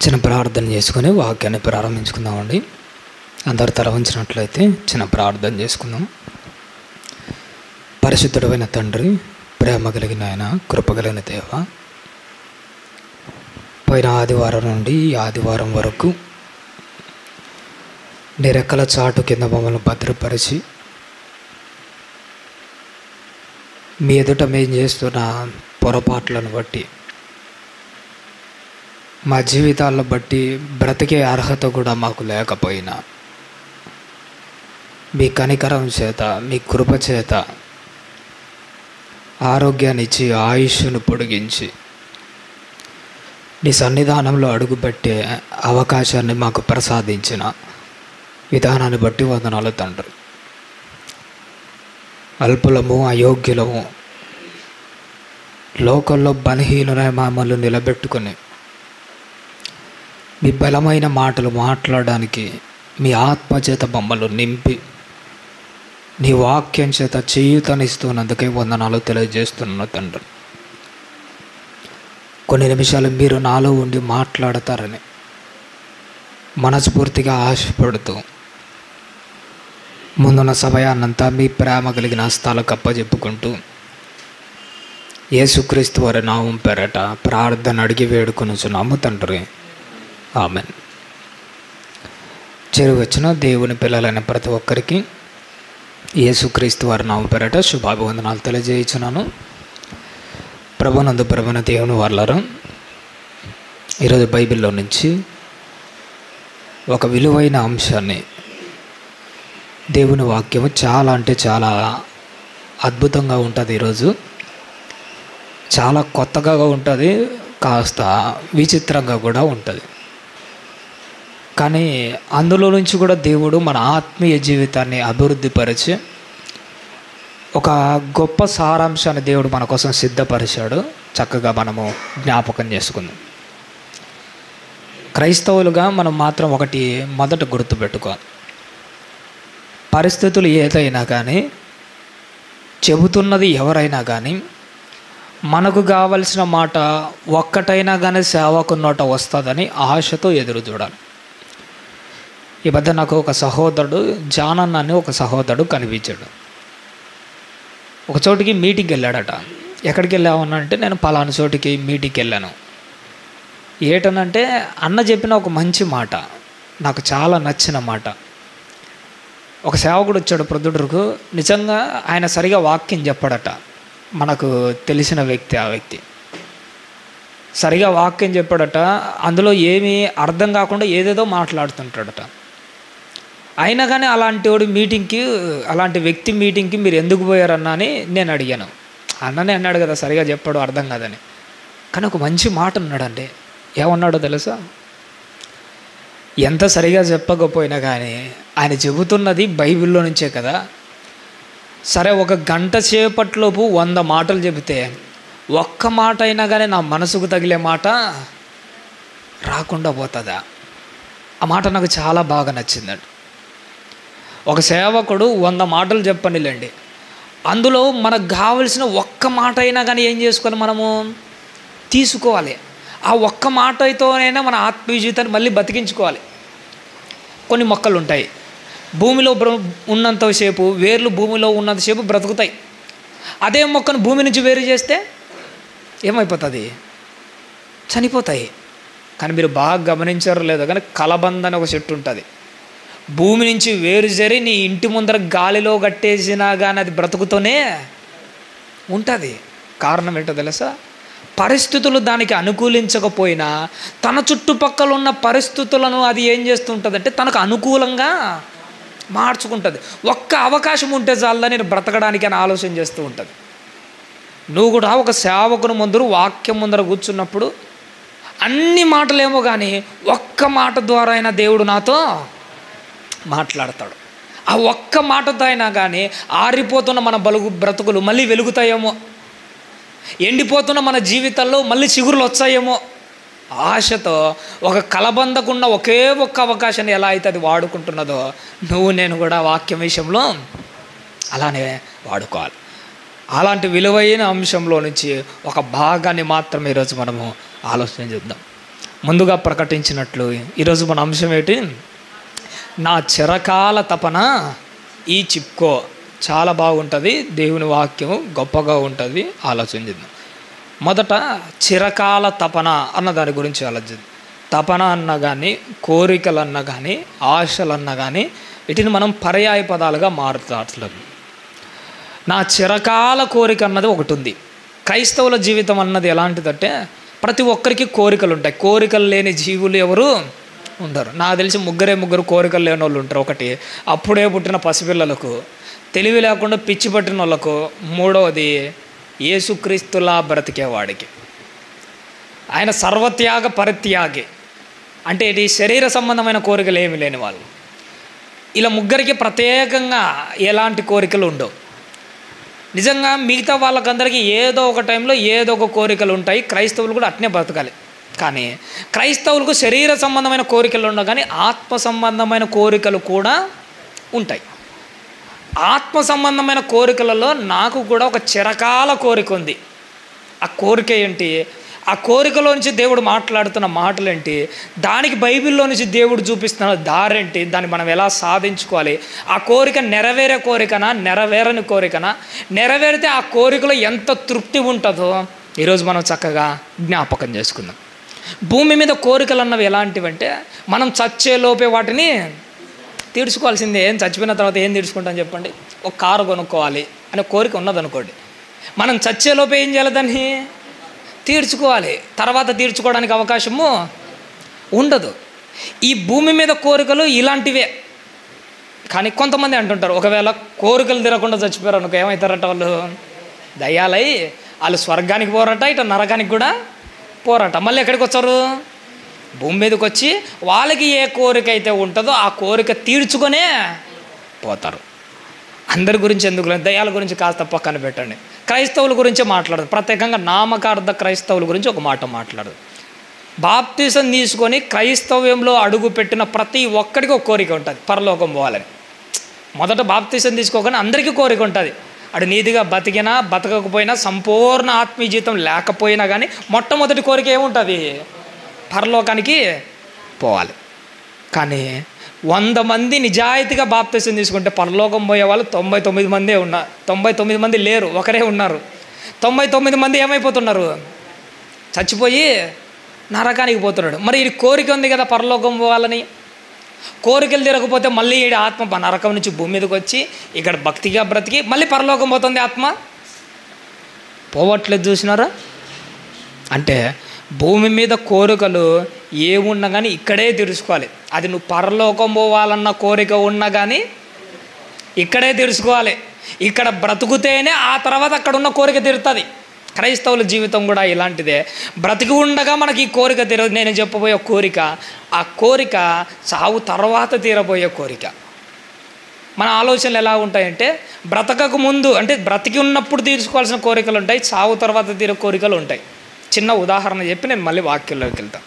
చిన్న ప్రార్థన చేసుకుని వాక్యాన్ని ప్రారంభించుకుందామండి. అందరు తల వంచినట్లయితే చిన్న ప్రార్థన చేసుకుందాం. పరిశుద్ధుడైన తండ్రి, ప్రేమ కలిగిన ఆయన, కృపగలిగిన దేవ, పోయిన ఆదివారం నుండి ఈ ఆదివారం వరకు నీ రెక్కల చాటు కింద మమ్మల్ని భద్రపరిచి మీ ఎదుట మేము చేస్తున్న పొరపాట్లను బట్టి, మా జీవితాలను బట్టి బ్రతికే అర్హత కూడా మాకు లేకపోయినా మీ కనికరం చేత, మీ కృప చేత ఆరోగ్యాన్ని ఇచ్చి ఆయుష్ను పొడిగించి నీ సన్నిధానంలో అడుగుపెట్టే అవకాశాన్ని మాకు ప్రసాదించిన విధానాన్ని బట్టి వందనాలు తండ్రి. అల్పులము, అయోగ్యులము, లోకంలో బలహీనులై మమ్మల్ని నిలబెట్టుకొని మీ బలమైన మాటలు మాట్లాడడానికి మీ ఆత్మ చేత మమ్మల్ని నింపి నీ వాక్యం చేత చేయూతనిస్తున్నందుకే వందనాలు తెలియజేస్తున్నాను తండ్రి. కొన్ని నిమిషాలు మీరు నాలో ఉండి మాట్లాడతారని మనస్ఫూర్తిగా ఆశపడుతూ ముందున్న సమయాన్నంతా మీ ప్రేమ కలిగిన హస్తాలకు అప్పజెప్పుకుంటూ యేసుక్రీస్తు వారి నామం పేరట ప్రార్థన అడిగి వేడుకొనుచున్నాము తండ్రి, ఆమెన్. చేరువచ్చిన దేవుని పిల్లలైన ప్రతి ఒక్కరికి యేసుక్రీస్తు వారి నామం పేరట శుభాభివందనాలు తెలియజేయుచున్నాను. ప్రభునందు ప్రభున దేవుని వాళ్ళారా, ఈరోజు బైబిల్లో నుంచి ఒక విలువైన అంశాన్ని, దేవుని వాక్యము చాలా అంటే చాలా అద్భుతంగా ఉంటుంది. ఈరోజు చాలా కొత్తగా ఉంటుంది, కాస్త విచిత్రంగా కూడా ఉంటుంది. కానీ అందులో నుంచి కూడా దేవుడు మన ఆత్మీయ జీవితాన్ని అభివృద్ధిపరిచి ఒక గొప్ప సారాంశాన్ని దేవుడు మన కోసం సిద్ధపరిచాడు. చక్కగా మనము జ్ఞాపకం చేసుకుందాం. క్రైస్తవులుగా మనం మాత్రం ఒకటి మొదట గుర్తుపెట్టుకోవాలి. పరిస్థితులు ఏదైనా కానీ, చెబుతున్నది ఎవరైనా కానీ, మనకు కావలసిన మాట ఒక్కటైనా కానీ సేవకు నోట వస్తుందని ఆశతో ఎదురు చూడాలి. ఈ మధ్య నాకు ఒక సహోదరుడు, జానన్న అని ఒక సహోదరుడు కనిపించాడు. ఒక చోటికి మీటింగ్కి వెళ్ళాడట. ఎక్కడికి వెళ్ళామనంటే, నేను పలానా చోటికి మీటింగ్కి వెళ్ళాను. ఏటనంటే, అన్న చెప్పిన ఒక మంచి మాట, నాకు చాలా నచ్చిన మాట. ఒక సేవకుడు వచ్చాడు ప్రొద్దుటూరుకు. నిజంగా ఆయన సరిగా వాక్యం చెప్పాడట. మనకు తెలిసిన వ్యక్తి, ఆ వ్యక్తి సరిగా వాక్యం చెప్పాడట. అందులో ఏమీ అర్థం కాకుండా ఏదేదో మాట్లాడుతుంటాడట. అయినా కానీ అలాంటి వ్యక్తి మీటింగ్కి మీరు ఎందుకు పోయారన్నా అని నేను అడిగాను. అన్ననే అన్నాడు కదా, సరిగా చెప్పాడు, అర్థం కాదని. కానీ ఒక మంచి మాట అన్నాడండి. ఏమన్నాడో తెలుసా? ఎంత సరిగా చెప్పకపోయినా కానీ ఆయన చెబుతున్నది బైబిల్లో నుంచే కదా. సరే, ఒక గంట సేపట్లోపు 100 మాటలు చెబితే ఒక్క మాట అయినా కానీ నా మనసుకు తగిలే మాట రాకుండా పోతుందా? ఆ మాట నాకు చాలా బాగా నచ్చిందండి. ఒక సేవకుడు 100 మాటలు చెప్పనిలేండి, అందులో మనకు కావలసిన ఒక్క మాట అయినా కానీ ఏం చేసుకోవాలి, మనము తీసుకోవాలి. ఆ ఒక్క మాట అయితేనైనా మన ఆత్మీయ జీవితాన్ని మళ్ళీ బతికించుకోవాలి. కొన్ని మొక్కలు ఉంటాయి, భూమిలో ఉన్నంతసేపు, వేర్లు భూమిలో ఉన్నంతసేపు బ్రతుకుతాయి. అదే మొక్కను భూమి నుంచి వేరు చేస్తే ఏమైపోతుంది? చనిపోతాయి. కానీ మీరు బాగా గమనించారో లేదో కానీ కలబంద అని ఒక చెట్టు ఉంటుంది. భూమి నుంచి వేరు చేరి నీ ఇంటి ముందర గాలిలో కట్టేసినా కానీ అది బ్రతుకుతూనే ఉంటుంది. కారణం ఏంటో తెలుసా? పరిస్థితులు దానికి అనుకూలించకపోయినా తన చుట్టుపక్కల ఉన్న పరిస్థితులను అది ఏం చేస్తుంటుందంటే తనకు అనుకూలంగా మార్చుకుంటుంది. ఒక్క అవకాశం ఉంటే చాలని నేను బ్రతకడానికి అని ఆలోచన చేస్తూ ఉంటుంది. నువ్వు కూడా ఒక సేవకుని ముందర, వాక్యం ముందర కూర్చున్నప్పుడు అన్ని మాటలేమో కానీ ఒక్క మాట ద్వారా అయినా దేవుడు నాతో మాట్లాడతాడు. ఆ ఒక్క మాటతో అయినా కానీ ఆరిపోతున్న మన బ్రతుకులు మళ్ళీ వెలుగుతాయేమో, ఎండిపోతున్న మన జీవితాల్లో మళ్ళీ చిగురులు వచ్చాయేమో ఆశతో ఒక కలబందకున్న ఒకే ఒక్క అవకాశాన్ని ఎలా అయితే అది వాడుకుంటున్నదో నువ్వు నేను కూడా వాక్యం విషయంలో అలానే వాడుకోవాలి. అలాంటి విలువైన అంశంలో నుంచి ఒక భాగాన్ని మాత్రం ఈరోజు మనము ఆలోచన చేద్దాం. ముందుగా ప్రకటించినట్లు ఈరోజు మన అంశం ఏంటి? నా చిరకాల తపన ఈ చిప్కో. చాలా బాగుంటుంది, దేవుని వాక్యం గొప్పగా ఉంటుంది. ఆలోచించుదాం. మొదట చిరకాల తపన అన్న దాని గురించి ఆలోచిద్దాం. తపన అన్నా కానీ, కోరికలు అన్నా కానీ, ఆశలు అన్నా కానీ, వీటిని మనం పర్యాయ పదాలుగా మారుతాట్లేదు. నా చిరకాల కోరిక అన్నది ఒకటి ఉంది. క్రైస్తవుల జీవితం అన్నది ఎలాంటిదంటే ప్రతి ఒక్కరికి కోరికలు ఉంటాయి. కోరికలు లేని జీవులు ఎవరు ఉండరు. నాకు తెలిసి ముగ్గురు కోరికలు లేని వాళ్ళు ఉంటారు. ఒకటి అప్పుడే పుట్టిన పసిపిల్లలకు, తెలివి లేకుండా పిచ్చి పట్టిన వాళ్ళకు, మూడవది యేసుక్రీస్తులా బ్రతికేవాడికి. ఆయన సర్వత్యాగ పరిత్యాగి, అంటే ఇది శరీర సంబంధమైన కోరికలు ఏమి లేని వాళ్ళు. ఇలా ముగ్గురికి ప్రత్యేకంగా ఎలాంటి కోరికలు ఉండవు. నిజంగా మిగతా వాళ్ళకందరికీ ఏదో ఒక టైంలో ఏదో ఒక కోరికలు ఉంటాయి. క్రైస్తవులు కూడా అట్నే బ్రతకాలి. కానీ క్రైస్తవులకు శరీర సంబంధమైన కోరికలు ఉండవు, కానీ ఆత్మ సంబంధమైన కోరికలు కూడా ఉంటాయి. ఆత్మ సంబంధమైన కోరికలలో నాకు కూడా ఒక చిరకాల కోరిక ఉంది. ఆ కోరిక ఏంటి? ఆ కోరికలోంచి దేవుడు మాట్లాడుతున్న మాటలు ఏంటి? దానికి బైబిల్లో నుంచి దేవుడు చూపిస్తున్న దారేంటి? దాన్ని మనం ఎలా సాధించుకోవాలి? ఆ కోరిక నెరవేరే కోరికనా, నెరవేరని కోరికనా? నెరవేరితే ఆ కోరికలో ఎంత తృప్తి ఉంటుందో ఈరోజు మనం చక్కగా జ్ఞాపకం చేసుకుందాం. భూమి మీద కోరికలు అన్నవి ఎలాంటివంటే మనం చచ్చేలోపే వాటిని తీర్చుకోవాల్సిందే. ఏం చచ్చిపోయిన తర్వాత ఏం తీర్చుకుంటాం చెప్పండి? ఒక కారు కొనుక్కోవాలి అనే కోరిక ఉన్నదనుకోండి, మనం చచ్చేలోపే ఏం చేయాలి? దాన్ని తీర్చుకోవాలి. తర్వాత తీర్చుకోవడానికి అవకాశము ఉండదు. ఈ భూమి మీద కోరికలు ఇలాంటివే. కానీ కొంతమంది అంటుంటారు, ఒకవేళ కోరికలు తీరకుండా చచ్చిపోయారు అనుకో ఏమవుతారట? వాళ్ళు దయ్యాలై వాళ్ళు స్వర్గానికి పోరట, ఇటు నరకానికి కూడా పోరట. మళ్ళీ ఎక్కడికి వచ్చారు? భూమి మీదకి వచ్చి వాళ్ళకి ఏ కోరిక అయితే ఉంటుందో ఆ కోరిక తీర్చుకొనే పోతారు. అందరి గురించి ఎందుకు, దయ్యాల గురించి కాస్త పక్కన పెట్టండి. క్రైస్తవుల గురించే మాట్లాడదు. ప్రత్యేకంగా నామకార్థ క్రైస్తవుల గురించి ఒక మాట మాట్లాడదు. బాప్తిసం తీసుకొని క్రైస్తవ్యంలో అడుగు పెట్టిన ప్రతి ఒక్కడికి ఒక కోరిక ఉంటుంది, పరలోకం పోవాలని. మొదట బాప్తిసం తీసుకోగానే అందరికీ కోరిక ఉంటుంది. అటు నీతిగా బతికినా బతకకపోయినా, సంపూర్ణ ఆత్మీయ జీవితం లేకపోయినా కానీ మొట్టమొదటి కోరిక ఏముంటుంది? పరలోకానికి పోవాలి. కానీ 100 మంది నిజాయితీగా బాప్తిసం తీసుకుంటే పరలోకం పోయే వాళ్ళు 99 మందే ఉన్నారు. 99 మంది లేరు, ఒకరే ఉన్నారు. 99 మంది ఏమైపోతున్నారు? చచ్చిపోయి నరకానికి పోతున్నాడు. మరి ఈ కోరిక ఉంది కదా పరలోకం పోవాలని. కోరికలు తీరకపోతే మళ్ళీ ఈ ఆత్మ నరకం నుంచి భూమి మీదకి వచ్చి ఇక్కడ భక్తిగా బ్రతికి మళ్ళీ పరలోకం పోతుంది. ఆత్మ పోవట్లేదు. చూసినారా? అంటే భూమి మీద కోరికలు ఏమున్నా కానీ ఇక్కడే తీర్చుకోవాలి. అది నువ్వు పరలోకం పోవాలన్న కోరిక ఉన్నా కానీ ఇక్కడే తీర్చుకోవాలి. ఇక్కడ బ్రతుకుతేనే ఆ తర్వాత అక్కడ ఉన్న కోరిక తీరుతుంది. క్రైస్తవుల జీవితం కూడా ఇలాంటిదే. బ్రతికి ఉండగా మనకి ఈ కోరిక తీరదు. నేను చెప్పబోయే కోరిక, ఆ కోరిక చావు తర్వాత తీరబోయే కోరిక. మన ఆలోచనలు ఎలా ఉంటాయంటే బ్రతకకు ముందు, అంటే బ్రతికి ఉన్నప్పుడు తీర్చుకోవాల్సిన కోరికలు ఉంటాయి, చావు తర్వాత తీరే కోరికలు ఉంటాయి. చిన్న ఉదాహరణ చెప్పి నేను మళ్ళీ వాక్యంలోకి వెళ్తాను.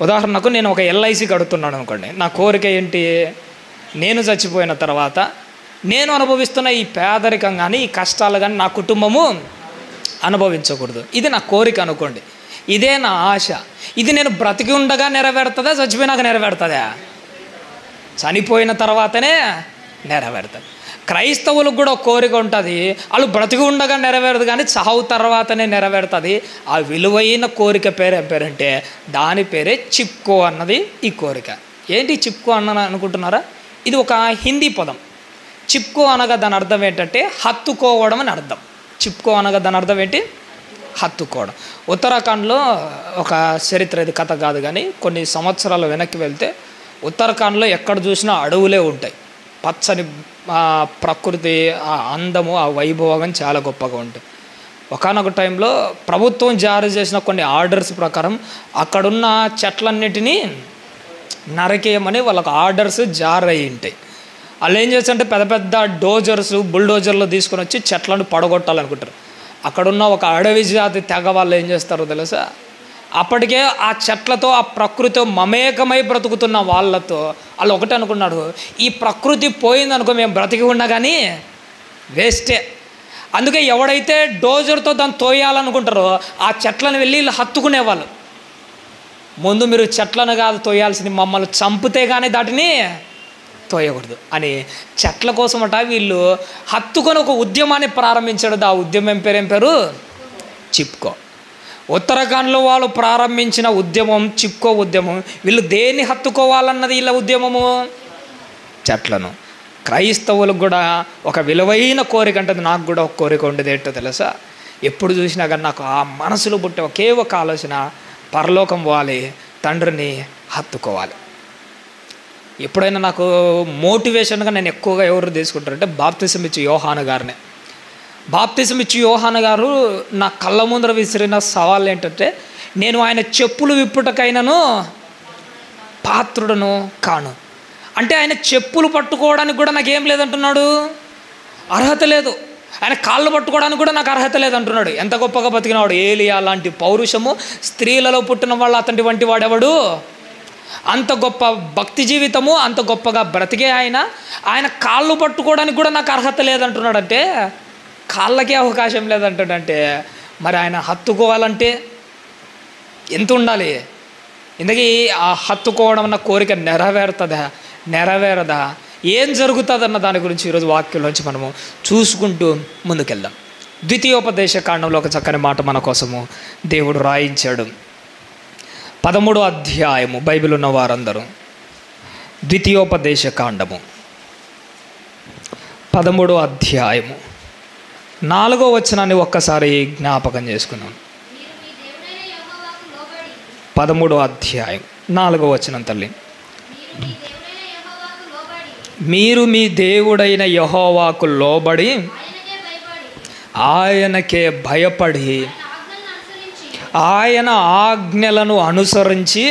ఉదాహరణకు నేను ఒక LIC కడుతున్నాను అనుకోండి. నా కోరిక ఏంటి? నేను చచ్చిపోయిన తర్వాత నేను అనుభవిస్తున్న ఈ పేదరికం కానీ, ఈ కష్టాలు కానీ నా కుటుంబము అనుభవించకూడదు. ఇది నా కోరిక అనుకోండి. ఇదే నా ఆశ. ఇది నేను బ్రతికి ఉండగా నెరవేరుతుందా, చచ్చిపోయినాక నెరవేరుతుందా? చనిపోయిన తర్వాతనే నెరవేరుతుంది. క్రైస్తవులకు కూడా ఒక కోరిక ఉంటుంది. వాళ్ళు బ్రతికి ఉండగా నెరవేరదు, కానీ చావు తర్వాతనే నెరవేరుతుంది. ఆ విలువైన కోరిక పేరు ఏం పేరంటే దాని పేరే చిప్కో అన్నది ఈ కోరిక. ఏంటి చిప్కో అన్న అనుకుంటున్నారా? ఇది ఒక హిందీ పదం. చిప్కో అనగా దాని అర్థం ఏంటంటే హత్తుకోవడం అని అర్థం. చిప్కో అనగా దాని అర్థం ఏంటి? హత్తుకోవడం. ఉత్తరాఖండ్లో ఒక చరిత్ర, ఇది కథ కాదు కానీ కొన్ని సంవత్సరాల వెనక్కి వెళ్తే ఉత్తరాఖండ్లో ఎక్కడ చూసినా అడవులే ఉంటాయి. పచ్చని ప్రకృతి, ఆ అందము, ఆ వైభోగం చాలా గొప్పగా ఉంటుంది. ఒకానొక టైంలో ప్రభుత్వం జారీ చేసిన కొన్ని ఆర్డర్స్ ప్రకారం అక్కడున్న చెట్లన్నిటినీ నరకేయమని వాళ్ళకు ఆర్డర్స్ జారీ అయి ఉంటాయి. వాళ్ళు ఏం చేస్తారంటే పెద్ద పెద్ద డోజర్స్, బుల్డోజర్లు తీసుకొని వచ్చి చెట్లను పడగొట్టాలనుకుంటారు. అక్కడున్న ఒక అడవి జాతి తెగ వాళ్ళు ఏం చేస్తారో తెలుసా? అప్పటికే ఆ చెట్లతో, ఆ ప్రకృతితో మమేకమై బ్రతుకుతున్న వాళ్ళతో వాళ్ళు ఒకటే అనుకున్నాడు, ఈ ప్రకృతి పోయిందనుకో మేము బ్రతికి ఉన్నా కానీ వేస్టే. అందుకే ఎవడైతే డోజర్తో దాన్ని తోయాలనుకుంటారో ఆ చెట్లను వెళ్ళి వీళ్ళు హత్తుకునేవాళ్ళు. ముందు మీరు చెట్లను కాదు తోయాల్సింది, మమ్మల్ని చంపితే కానీ దాటిని తోయకూడదు అని చెట్ల కోసమట వీళ్ళు హత్తుకొని ఒక ఉద్యమాన్ని ప్రారంభించాడు. ఆ ఉద్యమం ఏం పేరు? చిప్కో. ఉత్తరాఖండ్లో వాళ్ళు ప్రారంభించిన ఉద్యమం చిప్కో ఉద్యమం. వీళ్ళు దేన్ని హత్తుకోవాలన్నది వీళ్ళ ఉద్యమము? చెట్లను. క్రైస్తవులకు కూడా ఒక విలువైన కోరిక ఉంటుంది. నాకు కూడా ఒక కోరిక ఉండేది ఏంటో తెలుసా? ఎప్పుడు చూసినా కానీ నాకు ఆ మనసులో పుట్టే ఒకే ఒక ఆలోచన, పరలోకం పోవాలి, తండ్రిని హత్తుకోవాలి. ఎప్పుడైనా నాకు మోటివేషన్గా నేను ఎక్కువగా ఎవరు తీసుకుంటారంటే బాప్తిసం ఇచ్చి యోహాను గారిని. బాప్తిసం ఇచ్చి యోహాను గారు నా కళ్ళ ముందర విసిరిన సవాల్ ఏంటంటే, నేను ఆయన చెప్పులు విప్పుటకైనాను పాత్రుడను కాను. అంటే ఆయన చెప్పులు పట్టుకోవడానికి కూడా నాకేం లేదంటున్నాడు, అర్హత లేదు. ఆయన కాళ్ళు పట్టుకోవడానికి కూడా నాకు అర్హత లేదంటున్నాడు. ఎంత గొప్పగా బతికినవాడు! ఏలియా లాంటి పౌరుషము స్త్రీలలో పుట్టిన వాళ్ళు అతని వంటి వాడెవడు? అంత గొప్ప భక్తి జీవితము, అంత గొప్పగా బ్రతికే ఆయన కాళ్ళు పట్టుకోవడానికి కూడా నాకు అర్హత లేదంటున్నాడు. అంటే కాళ్ళకే అవకాశం లేదంటాడంటే మరి ఆయన హత్తుకోవాలంటే ఎంత ఉండాలి? ఇందుకే ఆ హత్తుకోవడం అన్న కోరిక నెరవేరదా? ఏం జరుగుతుందన్న దాని గురించి ఈరోజు వాక్యంలోంచి మనము చూసుకుంటూ ముందుకెళ్దాం. ద్వితీయోపదేశ కాండంలో ఒక చక్కని మాట మన కోసము దేవుడు రాయించాడు. 13వ అధ్యాయము, బైబిల్ ఉన్న వారందరూ ద్వితీయోపదేశ కాండము 13వ అధ్యాయము 4వ వచనాన్ని ఒక్కసారి జ్ఞాపకం చేసుకున్నాం. 13వ అధ్యాయం 4వ వచనం తల్లి. మీరు మీ దేవుడైన యెహోవాకు లోబడి ఆయనకే భయపడి ఆయన ఆజ్ఞలను అనుసరించి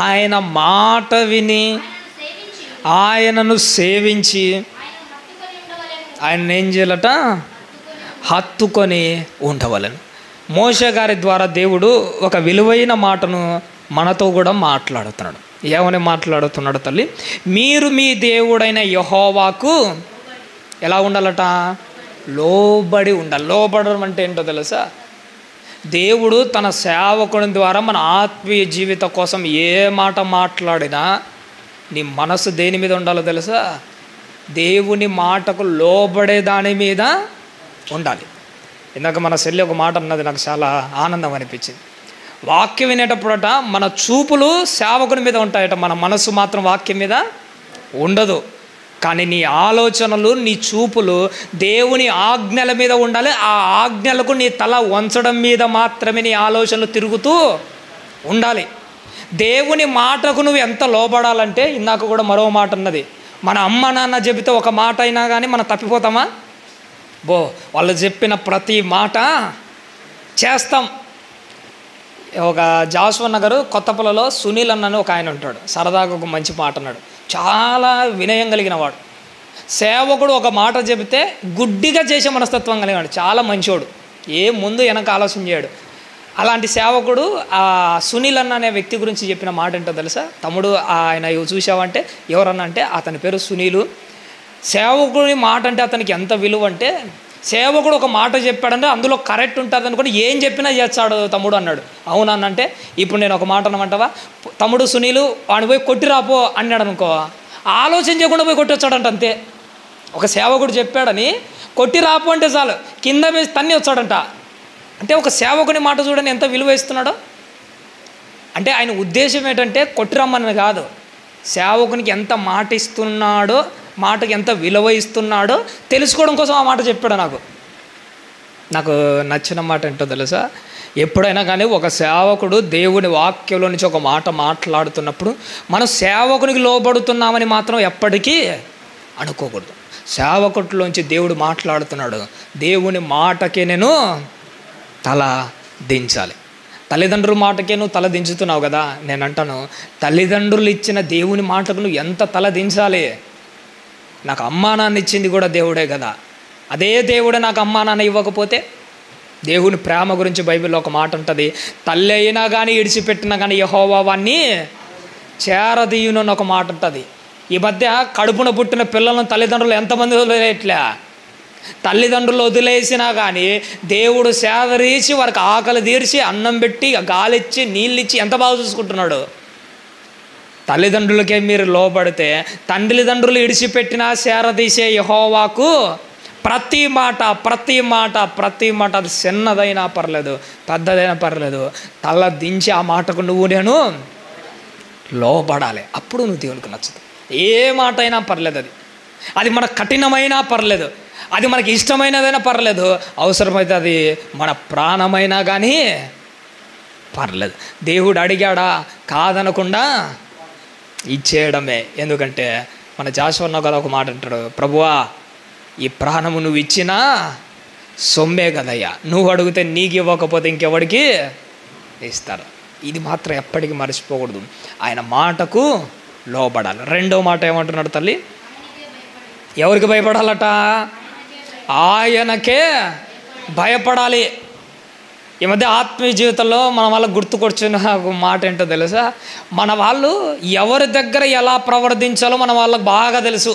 ఆయన మాట విని ఆయనను సేవించి ఆయన ఏం చేయాలట? హత్తుకొని ఉండవలను. మోషే గారి ద్వారా దేవుడు ఒక విలువైన మాటను మనతో కూడా మాట్లాడుతున్నాడు. ఏమని మాట్లాడుతున్నాడు తల్లి? మీరు మీ దేవుడైన యెహోవాకు ఎలా ఉండాలట? లోబడి ఉండాలి. లోబడడం అంటే ఏంటో తెలుసా? దేవుడు తన సేవకుని ద్వారా మన ఆత్మీయ జీవిత కోసం ఏ మాట మాట్లాడినా నీ మనసు దేని మీద ఉండాలో తెలుసా? దేవుని మాటకు లోబడే దాని మీద ఉండాలి. ఇందాక మన చెల్లి ఒక మాట అన్నది, నాకు చాలా ఆనందం అనిపించింది. వాక్యం వినేటప్పుడట మన చూపులు సేవకుని మీద ఉంటాయట, మన మనసు మాత్రం వాక్యం మీద ఉండదు. కానీ నీ ఆలోచనలు, నీ చూపులు దేవుని ఆజ్ఞల మీద ఉండాలి. ఆ ఆజ్ఞలకు నీ తల వంచడం మీద మాత్రమే నీ ఆలోచనలు తిరుగుతూ ఉండాలి. దేవుని మాటకు నువ్వు ఎంత లోబడాలంటే, ఇందాక కూడా మరో మాట అన్నది, మన అమ్మ నాన్న చెబితే ఒక మాట అయినా కానీ మనం తప్పిపోతామా? వాళ్ళు చెప్పిన ప్రతి మాట చేస్తాం. ఒక జాస్వా నగర్ కొత్తపల్లిలో సునీల్ అన్నని ఒక ఆయన ఉంటాడు. సరదాగా ఒక మంచి మాట అన్నాడు. చాలా వినయం కలిగిన వాడు. సేవకుడు ఒక మాట చెబితే గుడ్డిగా చేసే మనస్తత్వం కలిగినాడు. చాలా మంచోడు, ముందు వెనక ఆలోచన చేయడు. అలాంటి సేవకుడు ఆ సునీల్ అన్న అనే వ్యక్తి గురించి చెప్పిన మాట ఏంటో తెలుసా? తమ్ముడు, ఆయన చూసావంటే ఎవరన్నా అంటే అతని పేరు సునీలు. సేవకుడి మాట అంటే అతనికి ఎంత విలువ అంటే, సేవకుడు ఒక మాట చెప్పాడంటే అందులో కరెక్ట్ ఉంటుంది అనుకోని ఏం చెప్పినా చేస్తాడు తమ్ముడు అన్నాడు. అవునన్నంటే, ఇప్పుడు నేను ఒక మాట అన్నమంటావా, తమ్ముడు సునీలు వాడిని పోయి కొట్టిరాపో అన్నాడు అనుకో, ఆలోచన చేయకుండా పోయి కొట్టొచ్చాడంట. అంతే. ఒక సేవకుడు చెప్పాడని కొట్టిరాపో అంటే చాలు, కింద వేసి తన్ని వచ్చాడంట. అంటే ఒక సేవకుని మాట చూడని ఎంత విలువ ఇస్తున్నాడో. అంటే ఆయన ఉద్దేశం ఏంటంటే కొట్టిరమ్మని కాదు, సేవకునికి ఎంత మాట ఇస్తున్నాడో, మాటకి ఎంత విలువ ఇస్తున్నాడో తెలుసుకోవడం కోసం ఆ మాట చెప్పాడు. నాకు నచ్చిన మాట ఏంటో తెలుసా? ఎప్పుడైనా కానీ ఒక సేవకుడు దేవుని వాక్యంలో నుంచి ఒక మాట మాట్లాడుతున్నప్పుడు మనం సేవకునికి లోబడుతున్నామని మాత్రం ఎప్పటికీ అనుకోకూడదు. సేవకుడిలోంచి దేవుడు మాట్లాడుతున్నాడు, దేవుని మాటకే నేను తల దించాలి. తల్లిదండ్రుల మాటకే నువ్వు తల దించుతున్నావు కదా, నేను అంటాను తల్లిదండ్రులు ఇచ్చిన దేవుని మాటకు నువ్వు ఎంత తల దించాలి. నాకు అమ్మా నాన్న ఇచ్చింది కూడా దేవుడే కదా, అదే దేవుడే నాకు అమ్మా నాన్న ఇవ్వకపోతే. దేవుని ప్రేమ గురించి బైబిల్లో ఒక మాట ఉంటుంది, తల్లి అయినా కానీ ఇడిచిపెట్టినా కానీ యెహోవా వాణ్ణి చేరదీయునని ఒక మాట ఉంటుంది. ఈ మధ్య కడుపున పుట్టిన పిల్లలను తల్లిదండ్రులు ఎంతమంది వదిలేయట్లే, తల్లిదండ్రులు వదిలేసినా కానీ దేవుడు సేదరీసి వారికి ఆకలి తీర్చి అన్నం పెట్టి గాలిచ్చి నీళ్ళిచ్చి ఎంత బాగా చూసుకుంటున్నాడు. తల్లిదండ్రులకే మీరు లోబడితే తల్లిదండ్రులు ఇడిచిపెట్టినా సేరదీసే యెహోవాకు ప్రతి మాట అది చిన్నదైనా పర్లేదు, పెద్దదైనా పర్లేదు, తల దించి ఆ మాటకు నేను లోబడాలి. అప్పుడు నువ్వు దేవునికి నచ్చుతుంది. ఏ మాట అయినా పర్లేదు, అది మనకు కఠినమైనా పర్లేదు, అది మనకి ఇష్టమైనదైనా పర్లేదు, అవసరమైతే అది మన ప్రాణమైనా కానీ పర్లేదు. దేవుడు అడిగాడా? కాదనకుండా ఇచ్చేయడమే. ఎందుకంటే మన జాషువా కదా ఒక మాట అంటాడు, ప్రభువా ఈ ప్రాణము నువ్వు ఇచ్చినా సొమ్మే కదయ్యా, నువ్వు అడిగితే నీకు ఇవ్వకపోతే ఇంకెవడికి ఇస్తారు. ఇది మాత్రం ఎప్పటికీ మర్చిపోకూడదు. ఆయన మాటకు లోబడాలి. రెండో మాట ఏమంటున్నాడు తల్లి? ఎవరికి భయపడాలట? ఆయనకే భయపడాలి. ఈ మధ్య ఆత్మీయ జీవితంలో మన వాళ్ళకి గుర్తుకొచ్చిన మాట ఏంటో తెలుసా? మన వాళ్ళు ఎవరి దగ్గర ఎలా ప్రవర్తించాలో మన వాళ్ళకి బాగా తెలుసు.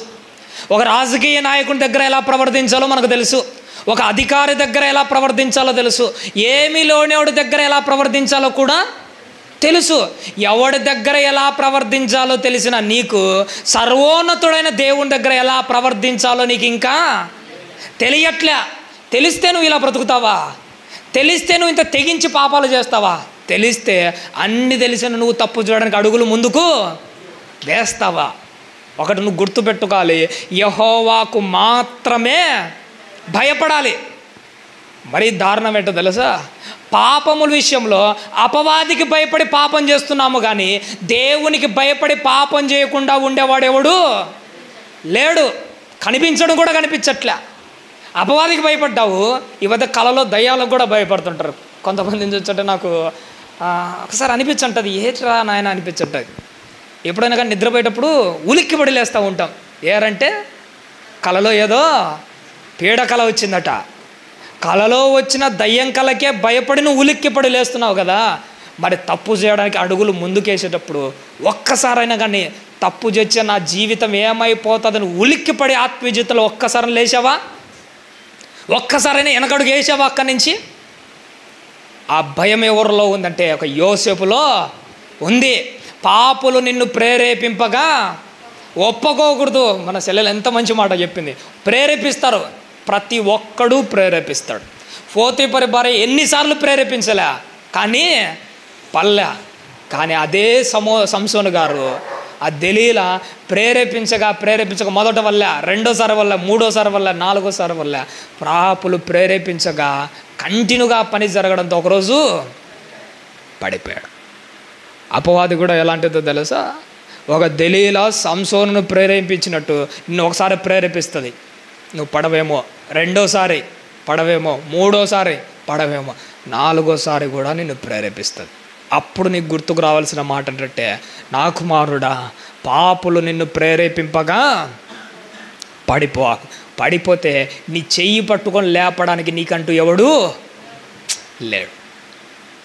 ఒక రాజకీయ నాయకుని దగ్గర ఎలా ప్రవర్తించాలో మనకు తెలుసు, ఒక అధికారి దగ్గర ఎలా ప్రవర్తించాలో తెలుసు, ఏమీ లేనివాడి దగ్గర ఎలా ప్రవర్తించాలో కూడా తెలుసు. ఎవడి దగ్గర ఎలా ప్రవర్తించాలో తెలిసిన నీకు సర్వోన్నతుడైన దేవుని దగ్గర ఎలా ప్రవర్తించాలో నీకు ఇంకా తెలియట్లే. తెలిస్తే నువ్వు ఇలా బ్రతుకుతావా? తెలిస్తే నువ్వు ఇంత తెగించి పాపాలు చేస్తావా? తెలిస్తే అన్ని తెలిసిన నువ్వు తప్పు చేయడానికి అడుగులు ముందుకు వేస్తావా? ఒకటి నువ్వు గుర్తుపెట్టుకోవాలి, యెహోవాకు మాత్రమే భయపడాలి. మరీ దారుణం ఏంటో తెలుసా? పాపముల విషయంలో అపవాదికి భయపడి పాపం చేస్తున్నాము, కానీ దేవునికి భయపడి పాపం చేయకుండా ఉండేవాడెవడు లేడు. కనిపించడం కూడా కనిపించట్లే. అపవాదికి భయపడ్డావు, ఈ మధ్య కళలో దయ్యాలకు కూడా భయపడుతుంటారు. కొంతమందిని చూస్తుంటే నాకు ఒకసారి అనిపించంటుంది, ఏట్రా నాయన అనిపించంటుంది. ఎప్పుడైనా కానీ నిద్రపోయేటప్పుడు ఉలిక్కి పడి లేస్తూ ఉంటాం. ఏరంటే కళలో ఏదో పీడకళ వచ్చిందట. కళలో వచ్చిన దయ్యం కళకే భయపడి నువ్వు ఉలిక్కి పడి లేస్తున్నావు కదా. మరి తప్పు చేయడానికి అడుగులు ముందుకేసేటప్పుడు ఒక్కసారైనా కానీ తప్పు చేస్తే నా జీవితం ఏమైపోతుందని ఉలిక్కి పడి ఆత్మీయ జీవితంలో ఒక్కసారి లేచావా? ఒక్కసారైనా వెనకడుగు వేసావా? అక్కడి నుంచి ఆ భయం ఎవరిలో ఉందంటే ఒక యోసేపులో ఉంది. పాపులు నిన్ను ప్రేరేపింపగా ఒప్పుకోకూడదు. మన చెల్లెలు ఎంత మంచి మాట చెప్పింది. ప్రేరేపిస్తారు, ప్రతి ఒక్కడూ ప్రేరేపిస్తాడు. పోతీఫరు భార్య ఎన్నిసార్లు ప్రేరేపించలే, కానీ పల్లె. కానీ అదే సంసోను గారు ఆ దెలీలా ప్రేరేపించగా మొదట వల్ల, రెండోసారి వల్ల, మూడోసారి వల్ల, నాలుగోసారి వల్ల పాపులు ప్రేరేపించగా కంటిన్యూగా పని జరగడంతో ఒకరోజు పడిపోయాడు. అపవాది కూడా ఎలాంటిదో తెలుసా? ఒక దెలీలా సంసోనును ప్రేరేపించినట్టు నిన్ను ఒకసారి ప్రేరేపిస్తుంది, నువ్వు పడవేమో, రెండోసారి పడవేమో, మూడోసారి పడవేమో, నాలుగోసారి కూడా నిన్ను ప్రేరేపిస్తుంది. అప్పుడు నీకు గుర్తుకు రావాల్సిన మాట ఏంటంటే, నా కుమారుడా పాపులు నిన్ను ప్రేరేపింపగా పడిపోతే నీ చెయ్యి పట్టుకొని లేపడానికి నీకంటూ ఎవడు లేడు.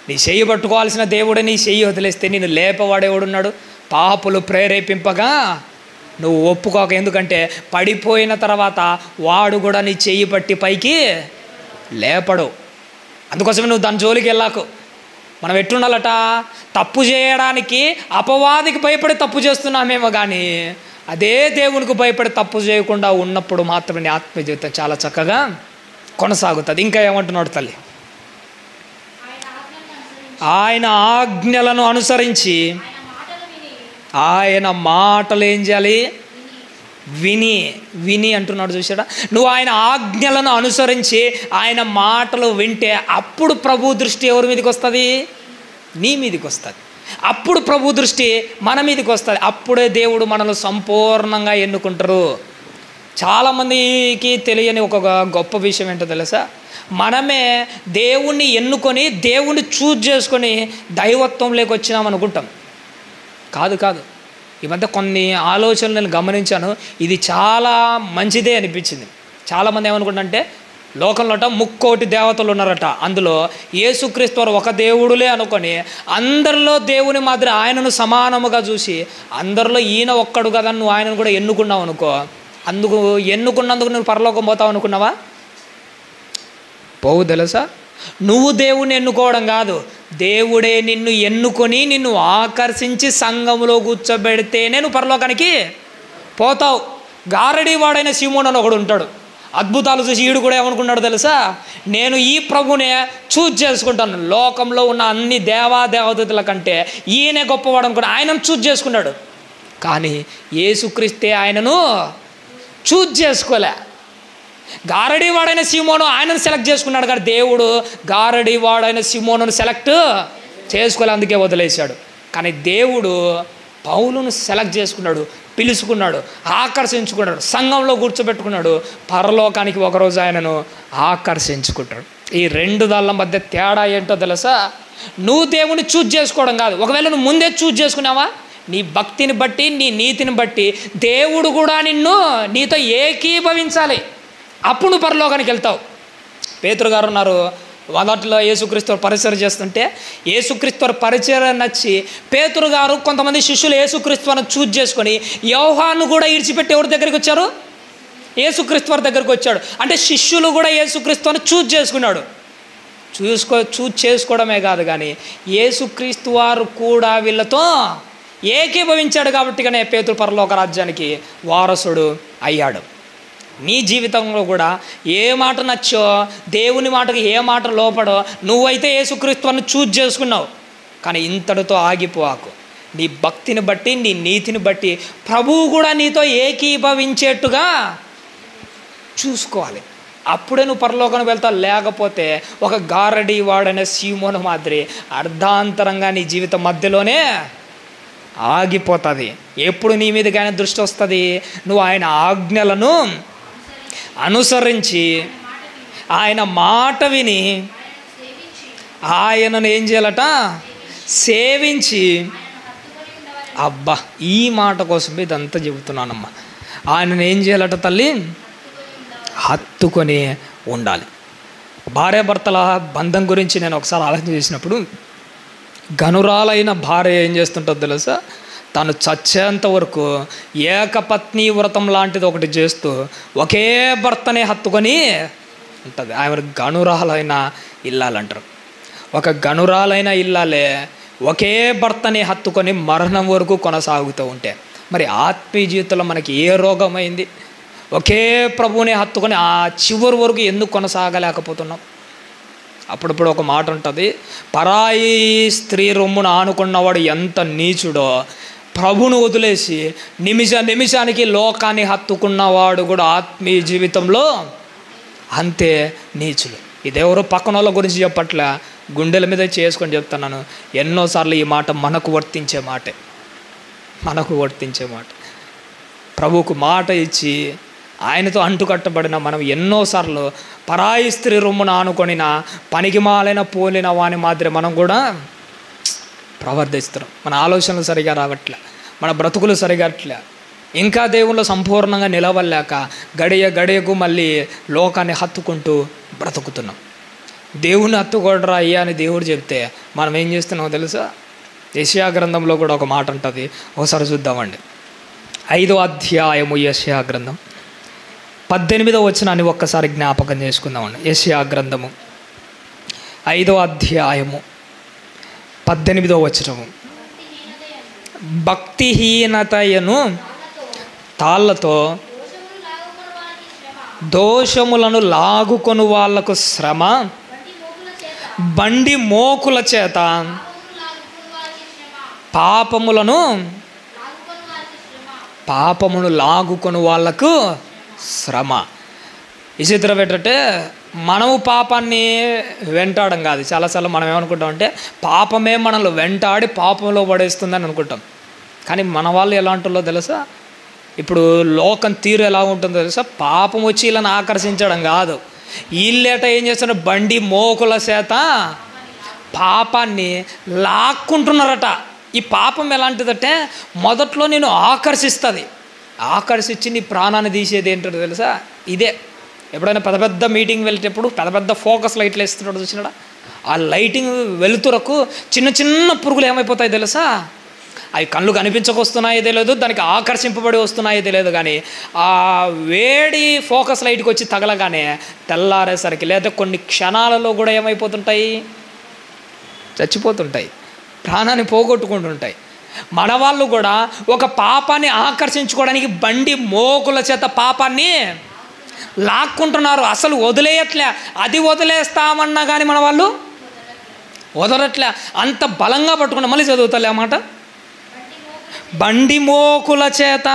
నీ చెయ్యి పట్టుకోవాల్సిన దేవుడే నీ చెయ్యి వదిలేస్తే నిన్ను లేపవాడేవాడున్నాడు? పాపులు ప్రేరేపింపగా నువ్వు ఒప్పుకోక. ఎందుకంటే పడిపోయిన తర్వాత వాడు కూడా నీ చెయ్యి పట్టి పైకి లేపడు. అందుకోసమే నువ్వు దాని జోలికి వెళ్ళాకు. మనం ఎట్టుండాలట? తప్పు చేయడానికి అపవాదికి భయపడి తప్పు చేస్తున్నామేమో, కానీ అదే దేవునికి భయపడి తప్పు చేయకుండా ఉన్నప్పుడు మాత్రమే నీ ఆత్మీయ జీవితం చాలా చక్కగా కొనసాగుతుంది. ఇంకా ఏమంటున్నాడు తల్లి? ఆయన ఆజ్ఞలను అనుసరించి, ఆయన మాటలు ఏం చేయాలి? విని అంటున్నాడు. చూసాడా? నువ్వు ఆయన ఆజ్ఞలను అనుసరించి ఆయన మాటలు వింటే అప్పుడు ప్రభు దృష్టి ఎవరి మీదకి వస్తుంది? నీ మీదకి వస్తుంది. అప్పుడు ప్రభు దృష్టి మన మీదకి వస్తుంది. అప్పుడే దేవుడు మనల్ని సంపూర్ణంగా ఎన్నుకుంటారు. చాలామందికి తెలియని ఒక గొప్ప విషయం ఏంటో తెలుసా? మనమే దేవుణ్ణి ఎన్నుకొని దేవుణ్ణి చూజ్ చేసుకొని దైవత్వంలోకి వచ్చినాం అనుకుంటాం. కాదు. ఈ మధ్య కొన్ని ఆలోచనలు నేను గమనించాను, ఇది చాలా మంచిదే అనిపించింది. చాలామంది ఏమనుకుంటారంటే లోకంలో 3 దేవతలు ఉన్నారట, అందులో యేసుక్రీస్తు వారు ఒక దేవుడులే అనుకొని అందరిలో దేవుని మాదిరి ఆయనను సమానముగా చూసి అందరిలో ఈయన ఒక్కడు కదా నువ్వు ఆయనను కూడా ఎన్నుకున్నావు అనుకో, ఎన్నుకున్నందుకు నువ్వు పరలోకం పోతావు అనుకున్నావా? పోవు తెలుసా. నువ్వు దేవుణ్ణి ఎన్నుకోవడం కాదు, దేవుడే నిన్ను ఎన్నుకొని నిన్ను ఆకర్షించి సంఘంలో కూర్చోబెడితేనే నువ్వు పరలోకానికి పోతావు. గారడీ వాడైన సీమోను అని ఒకడు ఉంటాడు. అద్భుతాలు చూసి ఈడు కూడా ఏమనుకున్నాడు తెలుసా, నేను ఈ ప్రభునే చూజ్ చేసుకుంటాను, లోకంలో ఉన్న అన్ని దేవతల కంటే ఈయనే గొప్పవాడు అనుకుని ఆయనను చూజ్ చేసుకున్నాడు. కానీ యేసుక్రీస్తే ఆయనను చూజ్ చేసుకోలే. గారడీ వాడైన సీమోను ఆయనను సెలెక్ట్ చేసుకున్నాడు, కానీ దేవుడు గారడీ వాడైన సీమోనును సెలెక్ట్ చేసుకోలే, అందుకే వదిలేశాడు. కానీ దేవుడు పౌలును సెలెక్ట్ చేసుకున్నాడు, పిలుచుకున్నాడు, ఆకర్షించుకున్నాడు, సంఘంలో కూర్చోబెట్టుకున్నాడు, పరలోకానికి ఒకరోజు ఆయనను ఆకర్షించుకుంటాడు. ఈ రెండు దాళ్ళ మధ్య తేడా ఏంటో తెలుసా, నువ్వు దేవుని చూజ్ చేసుకోవడం కాదు. ఒకవేళ నువ్వు ముందే చూజ్ చేసుకున్నావా, నీ భక్తిని బట్టి నీ నీతిని బట్టి దేవుడు కూడా నీతో ఏకీభవించాలి, అప్పుడు నువ్వు పరలోకానికి వెళ్తావు. పేతురు గారు ఉన్నారు, మొదట్లో యేసుక్రీస్తు పరిచయం చేస్తుంటే యేసుక్రీస్తు పరిచయం నచ్చి పేతురు గారు కొంతమంది శిష్యులు యేసుక్రీస్తుని చూజ్ చేసుకొని యోహాను కూడా ఇడిచిపెట్టి ఎవరి దగ్గరికి వచ్చారు, యేసుక్రీస్తు దగ్గరికి వచ్చాడు. అంటే శిష్యులు కూడా యేసుక్రీస్తుని చూజ్ చేసుకున్నాడు. చూజ్ చేసుకోవడమే కాదు, కానీ యేసుక్రీస్తు వారు కూడా వీళ్ళతో ఏకీభవించాడు. కాబట్టి కానీ పేతురు పరలోక రాజ్యానికి వారసుడు అయ్యాడు. నీ జీవితంలో కూడా ఏ మాట నచ్చో, దేవుని మాటకు ఏ మాట లోపడో, నువ్వైతే యేసుక్రీస్తుని చూజ్ చేసుకున్నావు. కానీ ఇంతటితో ఆగిపోవాకు. నీ భక్తిని బట్టి నీ నీతిని బట్టి ప్రభువు కూడా నీతో ఏకీభవించేట్టుగా చూసుకోవాలి, అప్పుడే నువ్వు పరలోకానికి వెళ్తావు. లేకపోతే ఒక గారడీ వాడైన సీమోను మాదిరి అర్ధాంతరంగా నీ జీవితం మధ్యలోనే ఆగిపోతుంది. ఎప్పుడు నీ మీదకి ఆయన దృష్టి వస్తుంది, నువ్వు ఆయన ఆజ్ఞలను అనుసరించి ఆయన మాట విని ఆయనను ఏం చేయాలట, సేవించి. అబ్బా, ఈ మాట కోసం ఇదంతా చెబుతున్నానమ్మా. ఆయనను ఏం చేయాలట తల్లి, హత్తుకొని ఉండాలి. భార్యాభర్తల బంధం గురించి నేను ఒకసారి ఆలోచన చేసినప్పుడు, గనురాలైన భార్య ఏం చేస్తుంటుందో తెలుసా, తను చచ్చేంత వరకు ఏకపత్ని వ్రతం లాంటిది ఒకటి చేస్తూ ఒకే భర్తనే హత్తుకొని ఉంటుంది. ఆమె గనురాలైన ఇల్లాలంటారు. ఒక గనురాలైన ఇల్లాలే ఒకే భర్తని హత్తుకొని మరణం వరకు కొనసాగుతూ ఉంటే, మరి ఆత్మీయ జీవితంలో మనకి ఏ రోగమైంది? ఒకే ప్రభువుని హత్తుకొని ఆ చివరి వరకు ఎందుకు కొనసాగలేకపోతున్నాం? అప్పుడప్పుడు ఒక మాట ఉంటుంది, పరాయి స్త్రీ రొమ్మును ఆనుకున్నవాడు ఎంత నీచుడో, ప్రభును వదిలేసి నిమిషానికి లోకాన్ని హత్తుకున్నవాడు కూడా ఆత్మీయ జీవితంలో అంతే నీచులు. ఇదెవరో పక్కన వాళ్ళ గురించి చెప్పట్లే, గుండెల మీద చేసుకొని చెప్తున్నాను. ఎన్నోసార్లు ఈ మాట మనకు వర్తించే మాట. ప్రభువుకు మాట ఇచ్చి ఆయనతో అంటుకట్టబడిన మనం ఎన్నోసార్లు పరాయి స్త్రీ రొమ్మున ఆనుకొనిన పనికిమాలైన పోలిన వాని మాదిరి మనం కూడా ప్రవర్తిస్తున్నాం. మన ఆలోచనలు సరిగా రావట్లే, మన బ్రతుకులు సరిగా అట్లే, ఇంకా దేవుళ్ళు సంపూర్ణంగా నిలవలేక గడియకు మళ్ళీ లోకాన్ని హత్తుకుంటూ బ్రతుకుతున్నాం. దేవుని హత్తుకోడరా అయ్యా అని దేవుడు చెప్తే మనం ఏం చేస్తున్నామో తెలుసా? యెషయా గ్రంథంలో కూడా ఒక మాట ఉంటుంది, ఒకసారి చూద్దామండి. 5వ అధ్యాయము యెషయా గ్రంథం 18వ వచనాన్ని ఒక్కసారి జ్ఞాపకం చేసుకుందామండి. యెషయా గ్రంథము 5వ అధ్యాయము 18వ వచనము. భక్తిహీనతయను తాళ్ళతో దోషములను లాగుకొని వాళ్లకు శ్రమ, బండి మోకుల చేత పాపమును లాగుకొని వాళ్లకు శ్రమ. ఈ చిత్రం ఏంటంటే, మనము పాపాన్ని వెంటాడం కాదు. చాలాసార్లు మనం ఏమనుకుంటామంటే పాపమే మనల్ని వెంటాడి పాపంలో పడేస్తుందని అనుకుంటాం. కానీ మన వాళ్ళు ఎలా ఉంటుందో తెలుసా? ఇప్పుడు లోకం తీరు ఎలా ఉంటుందో తెలుసా? పాపం వచ్చి వీళ్ళని ఆకర్షించడం కాదు, వీళ్ళేట ఏం చేస్తున్నారు, బండి మోకుల చేత పాపాన్ని లాక్కుంటున్నారట. ఈ పాపం ఎలాంటిదంటే మొదట్లో నేను ఆకర్షించి నీ ప్రాణాన్ని తీసేది ఏంటో తెలుసా? ఇదే. ఎప్పుడైనా పెద్ద మీటింగ్ వెళ్ళేటప్పుడు పెద్ద ఫోకస్ లైట్లు వేస్తున్నాడు చూసినాడా? ఆ లైటింగ్ వెలుతురకు చిన్న పురుగులు ఏమైపోతాయి తెలుసా? అవి కళ్ళు కనిపించకొస్తున్నాయో తెలియదు, దానికి ఆకర్షింపబడి వస్తున్నాయో తెలియదు, కానీ ఆ వేడి ఫోకస్ లైట్కి వచ్చి తగలగానే తెల్లారేసరికి లేదా కొన్ని క్షణాలలో కూడా ఏమైపోతుంటాయి, చచ్చిపోతుంటాయి, ప్రాణాన్ని పోగొట్టుకుంటుంటాయి. మన వాళ్ళు కూడా ఒక పాపాన్ని ఆకర్షించుకోవడానికి బండి మోకుల చేత పాపాన్ని లాక్కుంటున్నారు, అసలు వదిలేయట్లే. అది వదిలేస్తామన్నా కానీ మన వాళ్ళు వదలట్లే, అంత బలంగా పట్టుకున్నా. మళ్ళీ చదువుతలే అన్నమాట. బండి మోకుల చేత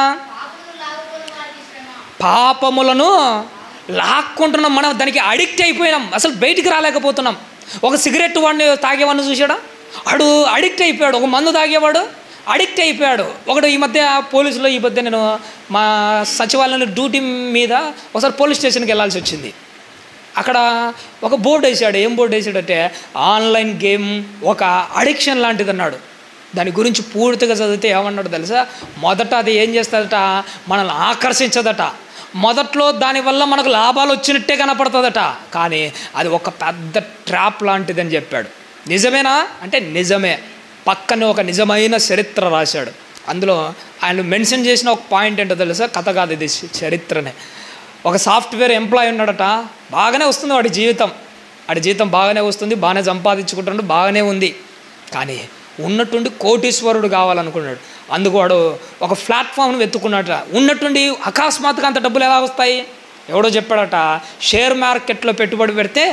పాపములను లాక్కుంటున్నాం. మనం దానికి అడిక్ట్ అయిపోయినాం, అసలు బయటికి రాలేకపోతున్నాం. ఒక సిగరెట్ వాడిని తాగేవాడిని చూసాడా, వాడు అడిక్ట్ అయిపోయాడు. ఒక మందు తాగేవాడు అడిక్ట్ అయిపోయాడు. ఒకడు ఈ మధ్య పోలీసులో, ఈ మధ్య నేను మా సచివాలయంలో డ్యూటీ మీద ఒకసారి పోలీస్ స్టేషన్కి వెళ్ళాల్సి వచ్చింది. అక్కడ ఒక బోర్డు వేసాడు. ఏం బోర్డు వేసాడంటే ఆన్లైన్ గేమ్ ఒక అడిక్షన్ లాంటిది అన్నాడు. దాని గురించి పూర్తిగా చదివితే ఏమన్నాడు తెలుసా, మొదట అది ఏం చేస్తుందట, మనల్ని ఆకర్షించదట. మొదట్లో దానివల్ల మనకు లాభాలు వచ్చినట్టే కనపడుతుందట, కానీ అది ఒక పెద్ద ట్రాప్ లాంటిది అని చెప్పాడు. నిజమేనా అంటే నిజమే. పక్కనే ఒక నిజమైన చరిత్ర రాశాడు. అందులో ఆయన మెన్షన్ చేసిన ఒక పాయింట్ ఏంటో తెలుసా, కథ కాదు ఇది, చరిత్రనే. ఒక సాఫ్ట్వేర్ ఎంప్లాయీ ఉన్నాడట, బాగానే వస్తుంది వాడి జీతం బాగానే వస్తుంది, బాగానే సంపాదించుకుంటున్నాడు, బాగానే ఉంది. కానీ ఉన్నట్టుండి కోటీశ్వరుడు కావాలనుకున్నాడు. అందుకు వాడు ఒక ప్లాట్ఫామ్ను వెతుక్కున్నాడట. ఉన్నట్టుండి అకస్మాత్తుగా అంత డబ్బులు ఎలా వస్తాయి, ఎవడో చెప్పాడట, షేర్ మార్కెట్లో పెట్టుబడి పెడితే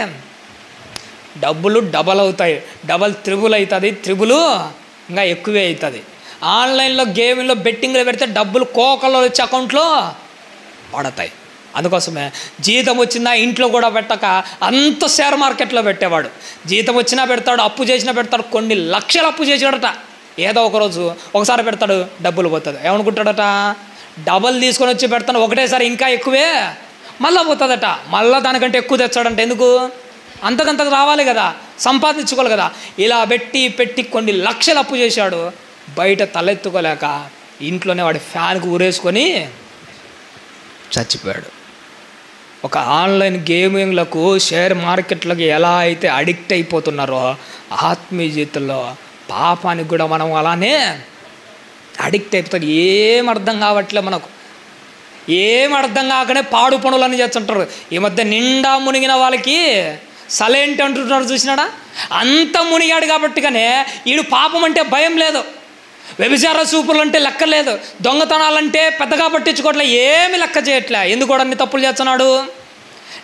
డబ్బులు డబల్ అవుతాయి, డబల్ త్రిబుల్ అవుతుంది, త్రిబుల్ ఇంకా ఎక్కువే అవుతుంది. ఆన్లైన్లో గేమ్లో బెట్టింగ్లో పెడితే డబ్బులు కోకల్లో వచ్చి అకౌంట్లో పడతాయి. అందుకోసమే జీతం వచ్చిందా ఇంట్లో కూడా పెట్టక అంత షేర్ మార్కెట్లో పెట్టేవాడు. జీతం వచ్చినా పెడతాడు, అప్పు చేసినా పెడతాడు, కొన్ని లక్షలు అప్పు చేసాడట. ఏదో ఒకరోజు ఒకసారి పెడతాడు, డబ్బులు పోతుంది. ఏమనుకుంటాడట, డబల్ తీసుకొని వచ్చి పెడతాను ఒకటేసారి ఇంకా ఎక్కువే మళ్ళీ పోతుందట. మళ్ళీ దానికంటే ఎక్కువ తెచ్చాడంట. ఎందుకు, అంతకంతకు రావాలి కదా, సంపాదించుకోవాలి కదా. ఇలా పెట్టి కొన్ని లక్షలు అప్పు చేశాడు. బయట తలెత్తుకోలేక ఇంట్లోనే వాడి ఫ్యాన్కి ఊరేసుకొని చచ్చిపోయాడు. ఒక ఆన్లైన్ గేమింగ్లకు, షేర్ మార్కెట్లకు ఎలా అయితే అడిక్ట్ అయిపోతున్నారో ఆత్మీయ జీవితంలో పాపానికి కూడా మనం అలానే అడిక్ట్ అయిపోతారు. ఏం అర్థం కావట్లే మనకు, ఏం అర్థం కాకనే పాడు పనులని చేస్తుంటారు. ఈ మధ్య నిండా మునిగిన వాళ్ళకి సలెంట్ అంటుంటారు, చూసినాడా? అంత మునిగాడు కాబట్టిగానే వీడు పాపం అంటే భయం లేదు, వ్యభిచార చూపులు అంటే లెక్క లేదు, దొంగతనాలంటే పెద్దగా పట్టించుకోవట్లే, ఏమి లెక్క చేయట్లే. ఎందుకు కూడా అన్ని తప్పులు చేస్తున్నాడు?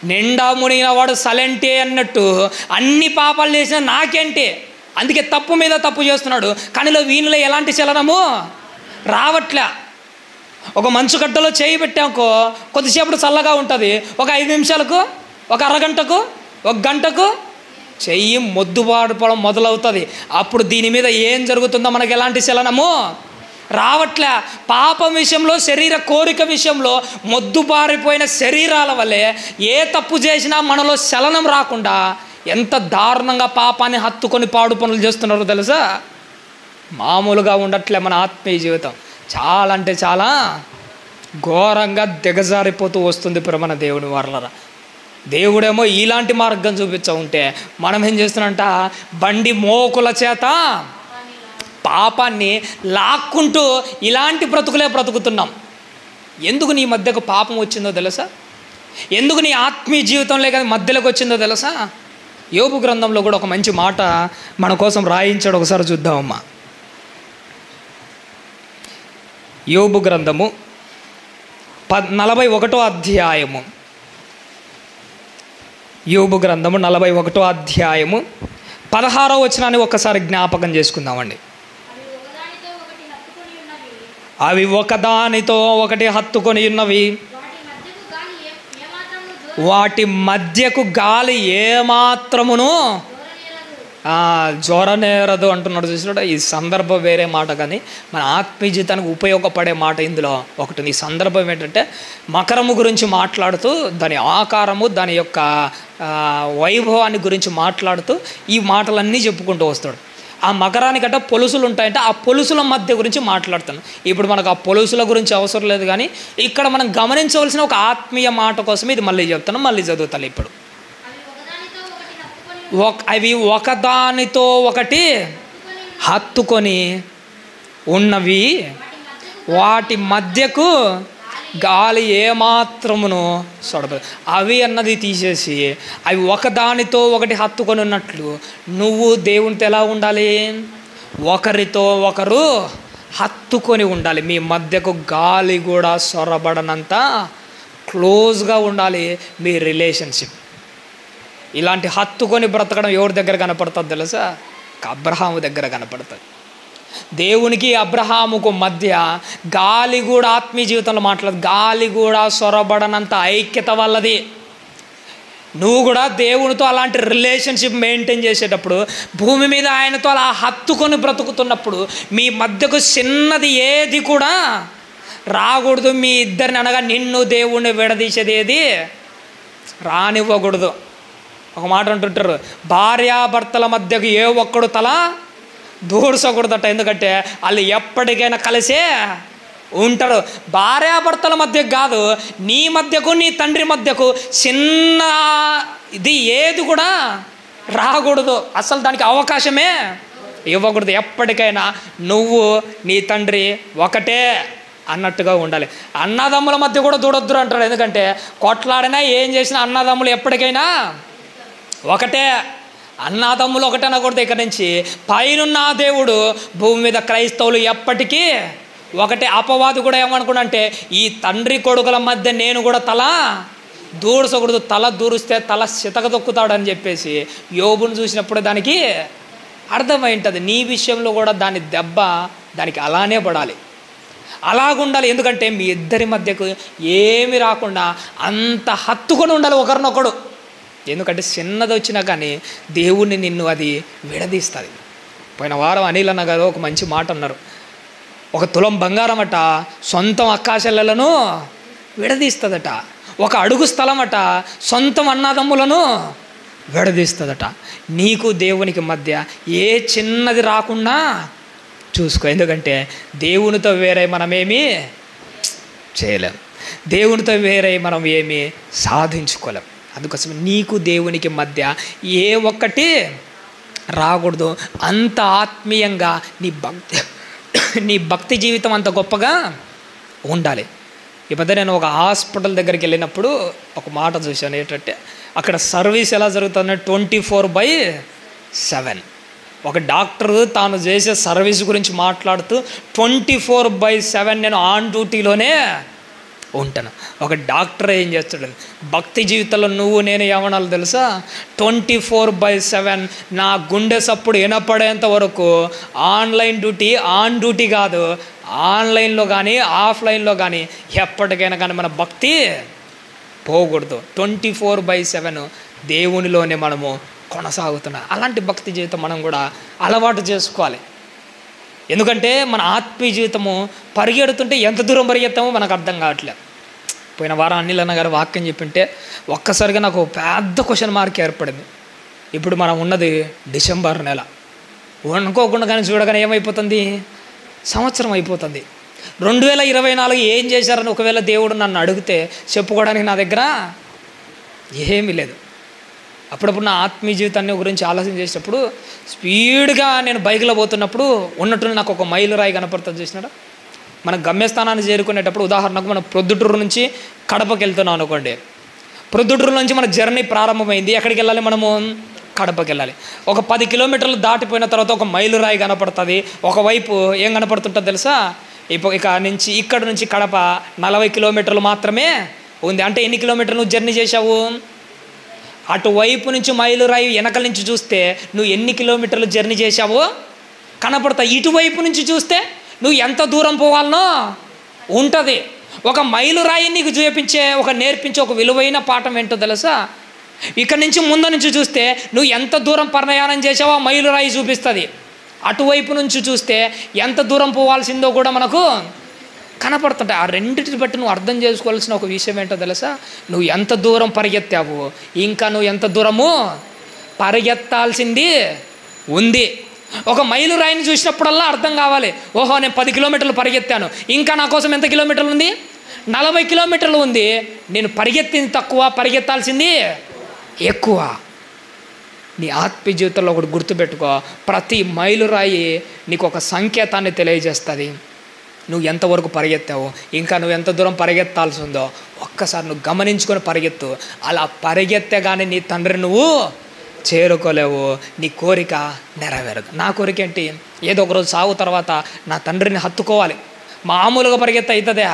నిండా మునిగిన వాడు సలెంటే అన్నట్టు అన్ని పాపాలు చేసినా నాకేంటి, అందుకే తప్పు మీద తప్పు చేస్తున్నాడు. కానీ వీనిలో ఎలాంటి చలనము రావట్లే. ఒక మంచు గడ్డలో చేయి పెట్టాకో కొద్దిసేపు చల్లగా ఉంటుంది, ఒక 5 నిమిషాలకు, ఒక అరగంటకు, ఒక గంటకు చెయ్యి మొద్దుబారిపోవడం మొదలవుతుంది. అప్పుడు దీని మీద ఏం జరుగుతుందో మనకు ఎలాంటి చలనము రావట్లే. పాపం విషయంలో, శరీర కోరిక విషయంలో మొద్దుబారిపోయిన శరీరాల వల్లే ఏ తప్పు చేసినా మనలో చలనం రాకుండా ఎంత దారుణంగా పాపాన్ని హత్తుకొని పాడు పనులు చేస్తున్నారో తెలుసా? మామూలుగా ఉండట్లే మన ఆత్మీయ జీవితం. చాలా అంటే చాలా ఘోరంగా దిగజారిపోతూ వస్తుంది మన దేవుని వారలరా. దేవుడేమో ఇలాంటి మార్గం చూపించ ఉంటే మనం ఏం చేస్తున్నామంట, బండి మోకుల చేత పాపాన్ని లాక్కుంటూ ఇలాంటి బ్రతుకులే బ్రతుకుతున్నాం. ఎందుకు నీ మధ్యకు పాపం వచ్చిందో తెలుసా? ఎందుకు నీ ఆత్మీయ జీవితంలో కానీ మధ్యలోకి వచ్చిందో తెలుసా? యోబు గ్రంథంలో కూడా ఒక మంచి మాట మన కోసం రాయించాడు, ఒకసారి చూద్దామమ్మా. యోబు గ్రంథము 41వ అధ్యాయము. యోబు గ్రంథము 41వ అధ్యాయము 16వ వచనాన్ని ఒక్కసారి జ్ఞాపకం చేసుకుందామండి. అవి ఒకదానితో ఒకటి హత్తుకొని ఉన్నవి, వాటి మధ్యకు గాలి ఏమాత్రమును జోరనేరదు అంటున్నాడు. చూసినాడు? ఈ సందర్భం వేరే మాట, కానీ మన ఆత్మీయ జీవితానికి ఉపయోగపడే మాట ఇందులో ఒకటి. ఈ సందర్భం ఏంటంటే మకరము గురించి మాట్లాడుతూ, దాని ఆకారము, దాని యొక్క వైభవాన్ని గురించి మాట్లాడుతూ ఈ మాటలన్నీ చెప్పుకుంటూ వస్తాడు. ఆ మకరానికంటే పొలుసులు ఉంటాయంటే ఆ పొలుసుల మధ్య గురించి మాట్లాడుతాను. ఇప్పుడు మనకు ఆ పొలుసుల గురించి అవసరం లేదు, కానీ ఇక్కడ మనం గమనించవలసిన ఒక ఆత్మీయ మాట కోసం ఇది మళ్ళీ చెప్తాను, మళ్ళీ చదువుతాను. ఇప్పుడు అవి ఒకదానితో ఒకటి హత్తుకొని ఉన్నవి వాటి మధ్యకు గాలి ఏమాత్రమును సొడబదు. అవి అన్నది తీసేసి అవి ఒకదానితో ఒకటి హత్తుకొని ఉన్నట్లు నువ్వు దేవునితో ఎలా ఉండాలి? ఒకరితో ఒకరు హత్తుకొని ఉండాలి. మీ మధ్యకు గాలి కూడా సొరబడనంత క్లోజ్గా ఉండాలి మీ రిలేషన్షిప్. ఇలాంటి హత్తుకొని బ్రతకడం ఎవరి దగ్గర కనపడుతుంది తెలుసా? అబ్రహాము దగ్గర కనపడుతుంది. దేవునికి అబ్రహాముకు మధ్య గాలి కూడా ఆత్మీయ జీవితంలో మాట్లాడదు, గాలి కూడా సొరబడనంత ఐక్యత వల్లది. నువ్వు కూడా దేవునితో అలాంటి రిలేషన్షిప్ మెయింటైన్ చేసేటప్పుడు, భూమి మీద ఆయనతో అలా హత్తుకొని బ్రతుకుతున్నప్పుడు మీ మధ్యకు చిన్నది ఏది కూడా రాకూడదు. మీ ఇద్దరిని అనగా నిన్ను దేవుణ్ణి విడదీసేది ఏది రానివ్వకూడదు. ఒక మాట అంటుంటారు, భార్యాభర్తల మధ్యకు ఏ ఒక్కడు తల దూర్చకూడదట. ఎందుకంటే వాళ్ళు ఎప్పటికైనా కలిసే ఉంటారు. భార్యాభర్తల మధ్యకు కాదు, నీ మధ్యకు నీ తండ్రి మధ్యకు చిన్న ఇది ఏది కూడా రాకూడదు. అసలు దానికి అవకాశమే ఇవ్వకూడదు. ఎప్పటికైనా నువ్వు నీ తండ్రి ఒకటే అన్నట్టుగా ఉండాలి. అన్నదమ్ముల మధ్య కూడా దూడొద్దు అంటాడు. ఎందుకంటే కొట్లాడినా ఏం చేసినా అన్నదమ్ములు ఎప్పటికైనా ఒకటే. అన్నదమ్ములు ఒకటే అనకూడదు. ఇక్కడ నుంచి పైనున్న దేవుడు భూమి మీద క్రైస్తవులు ఎప్పటికీ ఒకటే. అపవాది కూడా ఏమనుకున్నా అంటే ఈ తండ్రి కొడుకుల మధ్య నేను కూడా తల దూర్చకూడదు, తల దూరిస్తే తల చితక తొక్కుతాడని చెప్పేసి యోబును చూసినప్పుడు దానికి అర్థమైంటుంది. నీ విషయంలో కూడా దాని దెబ్బ దానికి అలానే పడాలి, అలాగుండాలి. ఎందుకంటే మీ ఇద్దరి మధ్యకు ఏమి రాకుండా అంత హత్తుకొని ఉండాలి ఒకరినొకడు. ఎందుకంటే చిన్నది వచ్చినా కానీ దేవుణ్ణి నిన్ను అది విడదీస్తుంది. పోయిన వారం అనిల్ అన్న గారు ఒక మంచి మాట అన్నారు. 1 తులం బంగారం అట సొంతం అక్కాచెల్లెలను విడదీస్తుందట. 1 అడుగు స్థలం అట సొంతం అన్నదమ్ములను విడదీస్తుందట. నీకు దేవునికి మధ్య ఏ చిన్నది రాకుండా చూసుకో. ఎందుకంటే దేవునితో వేరే మనమేమీ చేయలేం, దేవునితో వేరే మనం ఏమీ సాధించుకోలేం. అందుకోసం నీకు దేవునికి మధ్య ఏ ఒక్కటి రాకూడదు. అంత ఆత్మీయంగా నీ భక్తి జీవితం అంత గొప్పగా ఉండాలి. ఈ మధ్య నేను ఒక హాస్పిటల్ దగ్గరికి వెళ్ళినప్పుడు ఒక మాట చూశాను. ఏంటంటే అక్కడ సర్వీస్ ఎలా జరుగుతుంది, 24/7. ఒక డాక్టరు తాను చేసే సర్వీస్ గురించి మాట్లాడుతూ 24/7 నేను ఆన్ డ్యూటీలోనే ఉంటాను. ఒక డాక్టర్ ఏం చేస్తాడు, భక్తి జీవితంలో నువ్వు నేను ఏమనాలి తెలుసా? 24/7 నా గుండె సప్పుడు వినపడేంత వరకు ఆన్లైన్ డ్యూటీ, ఆన్ డ్యూటీ కాదు, ఆన్లైన్లో కానీ ఆఫ్లైన్లో కానీ ఎప్పటికైనా కానీ మన భక్తి పోకూడదు. 24/7 దేవునిలోనే మనము కొనసాగుతున్నాం. అలాంటి భక్తి జీవితం మనం కూడా అలవాటు చేసుకోవాలి. ఎందుకంటే మన ఆత్మీయ జీవితము పరిగెడుతుంటే ఎంత దూరం పరిగెత్తామో మనకు అర్థం కావట్లేదు. పోయిన వారం అనిల్ అన్న గారు వాక్యం చెప్పింటే ఒక్కసారిగా నాకు పెద్ద క్వశ్చన్ మార్క్ ఏర్పడింది. ఇప్పుడు మనం ఉన్నది డిసెంబర్ నెల, అనుకోకుండా కానీ చూడగానే ఏమైపోతుంది, సంవత్సరం అయిపోతుంది. 2024 ఏం చేశారని ఒకవేళ దేవుడు నన్ను అడిగితే చెప్పుకోవడానికి నా దగ్గర ఏమీ లేదు. అప్పుడప్పుడు నా ఆత్మీయ జీవితాన్ని గురించి ఆలోచన చేసేటప్పుడు స్పీడ్గా నేను బైక్లో పోతున్నప్పుడు ఉన్నట్టు నాకు ఒక మైలురాయి కనపడుతుంది. చూసినారా, మన గమ్యస్థానాన్ని చేరుకునేటప్పుడు ఉదాహరణకు మనం ప్రొద్దుటూరు నుంచి కడపకి వెళ్తున్నాం అనుకోండి. ప్రొద్దుటూరు నుంచి మన జర్నీ ప్రారంభమైంది. ఎక్కడికి వెళ్ళాలి మనము? కడపకి వెళ్ళాలి. ఒక 10 కిలోమీటర్లు దాటిపోయిన తర్వాత ఒక మైలురాయి కనపడుతుంది. ఒకవైపు ఏం కనపడుతుంటుంది తెలుసా? ఇక్కడ నుంచి కడప 40 కిలోమీటర్లు మాత్రమే ఉంది. అంటే ఎన్ని కిలోమీటర్లు నువ్వు జర్నీ చేశావు? అటువైపు నుంచి మైలురాయి వెనకల నుంచి చూస్తే నువ్వు ఎన్ని కిలోమీటర్లు జర్నీ చేశావో కనపడతాయి. ఇటువైపు నుంచి చూస్తే నువ్వు ఎంత దూరం పోవాలనో ఉంటుంది. ఒక మైలురాయి నీకు నేర్పించే ఒక విలువైన పాఠం ఏంటో తెలుసా? ఇక్కడ నుంచి ముందు నుంచి చూస్తే నువ్వు ఎంత దూరం ప్రయాణం చేసావో మైలురాయి చూపిస్తుంది. అటువైపు నుంచి చూస్తే ఎంత దూరం పోవాల్సిందో కూడా మనకు కనపడుతుంటాయి. ఆ రెండింటిని బట్టి నువ్వు అర్థం చేసుకోవాల్సిన ఒక విషయం ఏంటో తెలుసా? నువ్వు ఎంత దూరం పరిగెత్తావు, ఇంకా నువ్వు ఎంత దూరము పరిగెత్తాల్సింది ఉంది. ఒక మైలురాయిని చూసినప్పుడల్లా అర్థం కావాలి, ఓహో నేను 10 కిలోమీటర్లు పరిగెత్తాను, ఇంకా నా కోసం ఎంత కిలోమీటర్లు ఉంది? 40 కిలోమీటర్లు ఉంది. నేను పరిగెత్తింది తక్కువ, పరిగెత్తాల్సింది ఎక్కువ. నీ ఆత్మీయ జీవితంలో ఒకటి గుర్తుపెట్టుకో, ప్రతి మైలురాయి నీకు ఒక సంకేతాన్ని తెలియజేస్తుంది. నువ్వు ఎంతవరకు పరిగెత్తావు, ఇంకా నువ్వు ఎంత దూరం పరిగెత్తాల్సి ఉందో ఒక్కసారి నువ్వు గమనించుకొని పరిగెత్తు. అలా పరిగెత్తే కానీ నీ తండ్రిని నువ్వు చేరుకోలేవు, నీ కోరిక నెరవేరదు. నా కోరిక ఏంటి? ఏదో ఒకరోజు సాగు తర్వాత నా తండ్రిని హత్తుకోవాలి. మామూలుగా పరిగెత్తే అవుతుందా?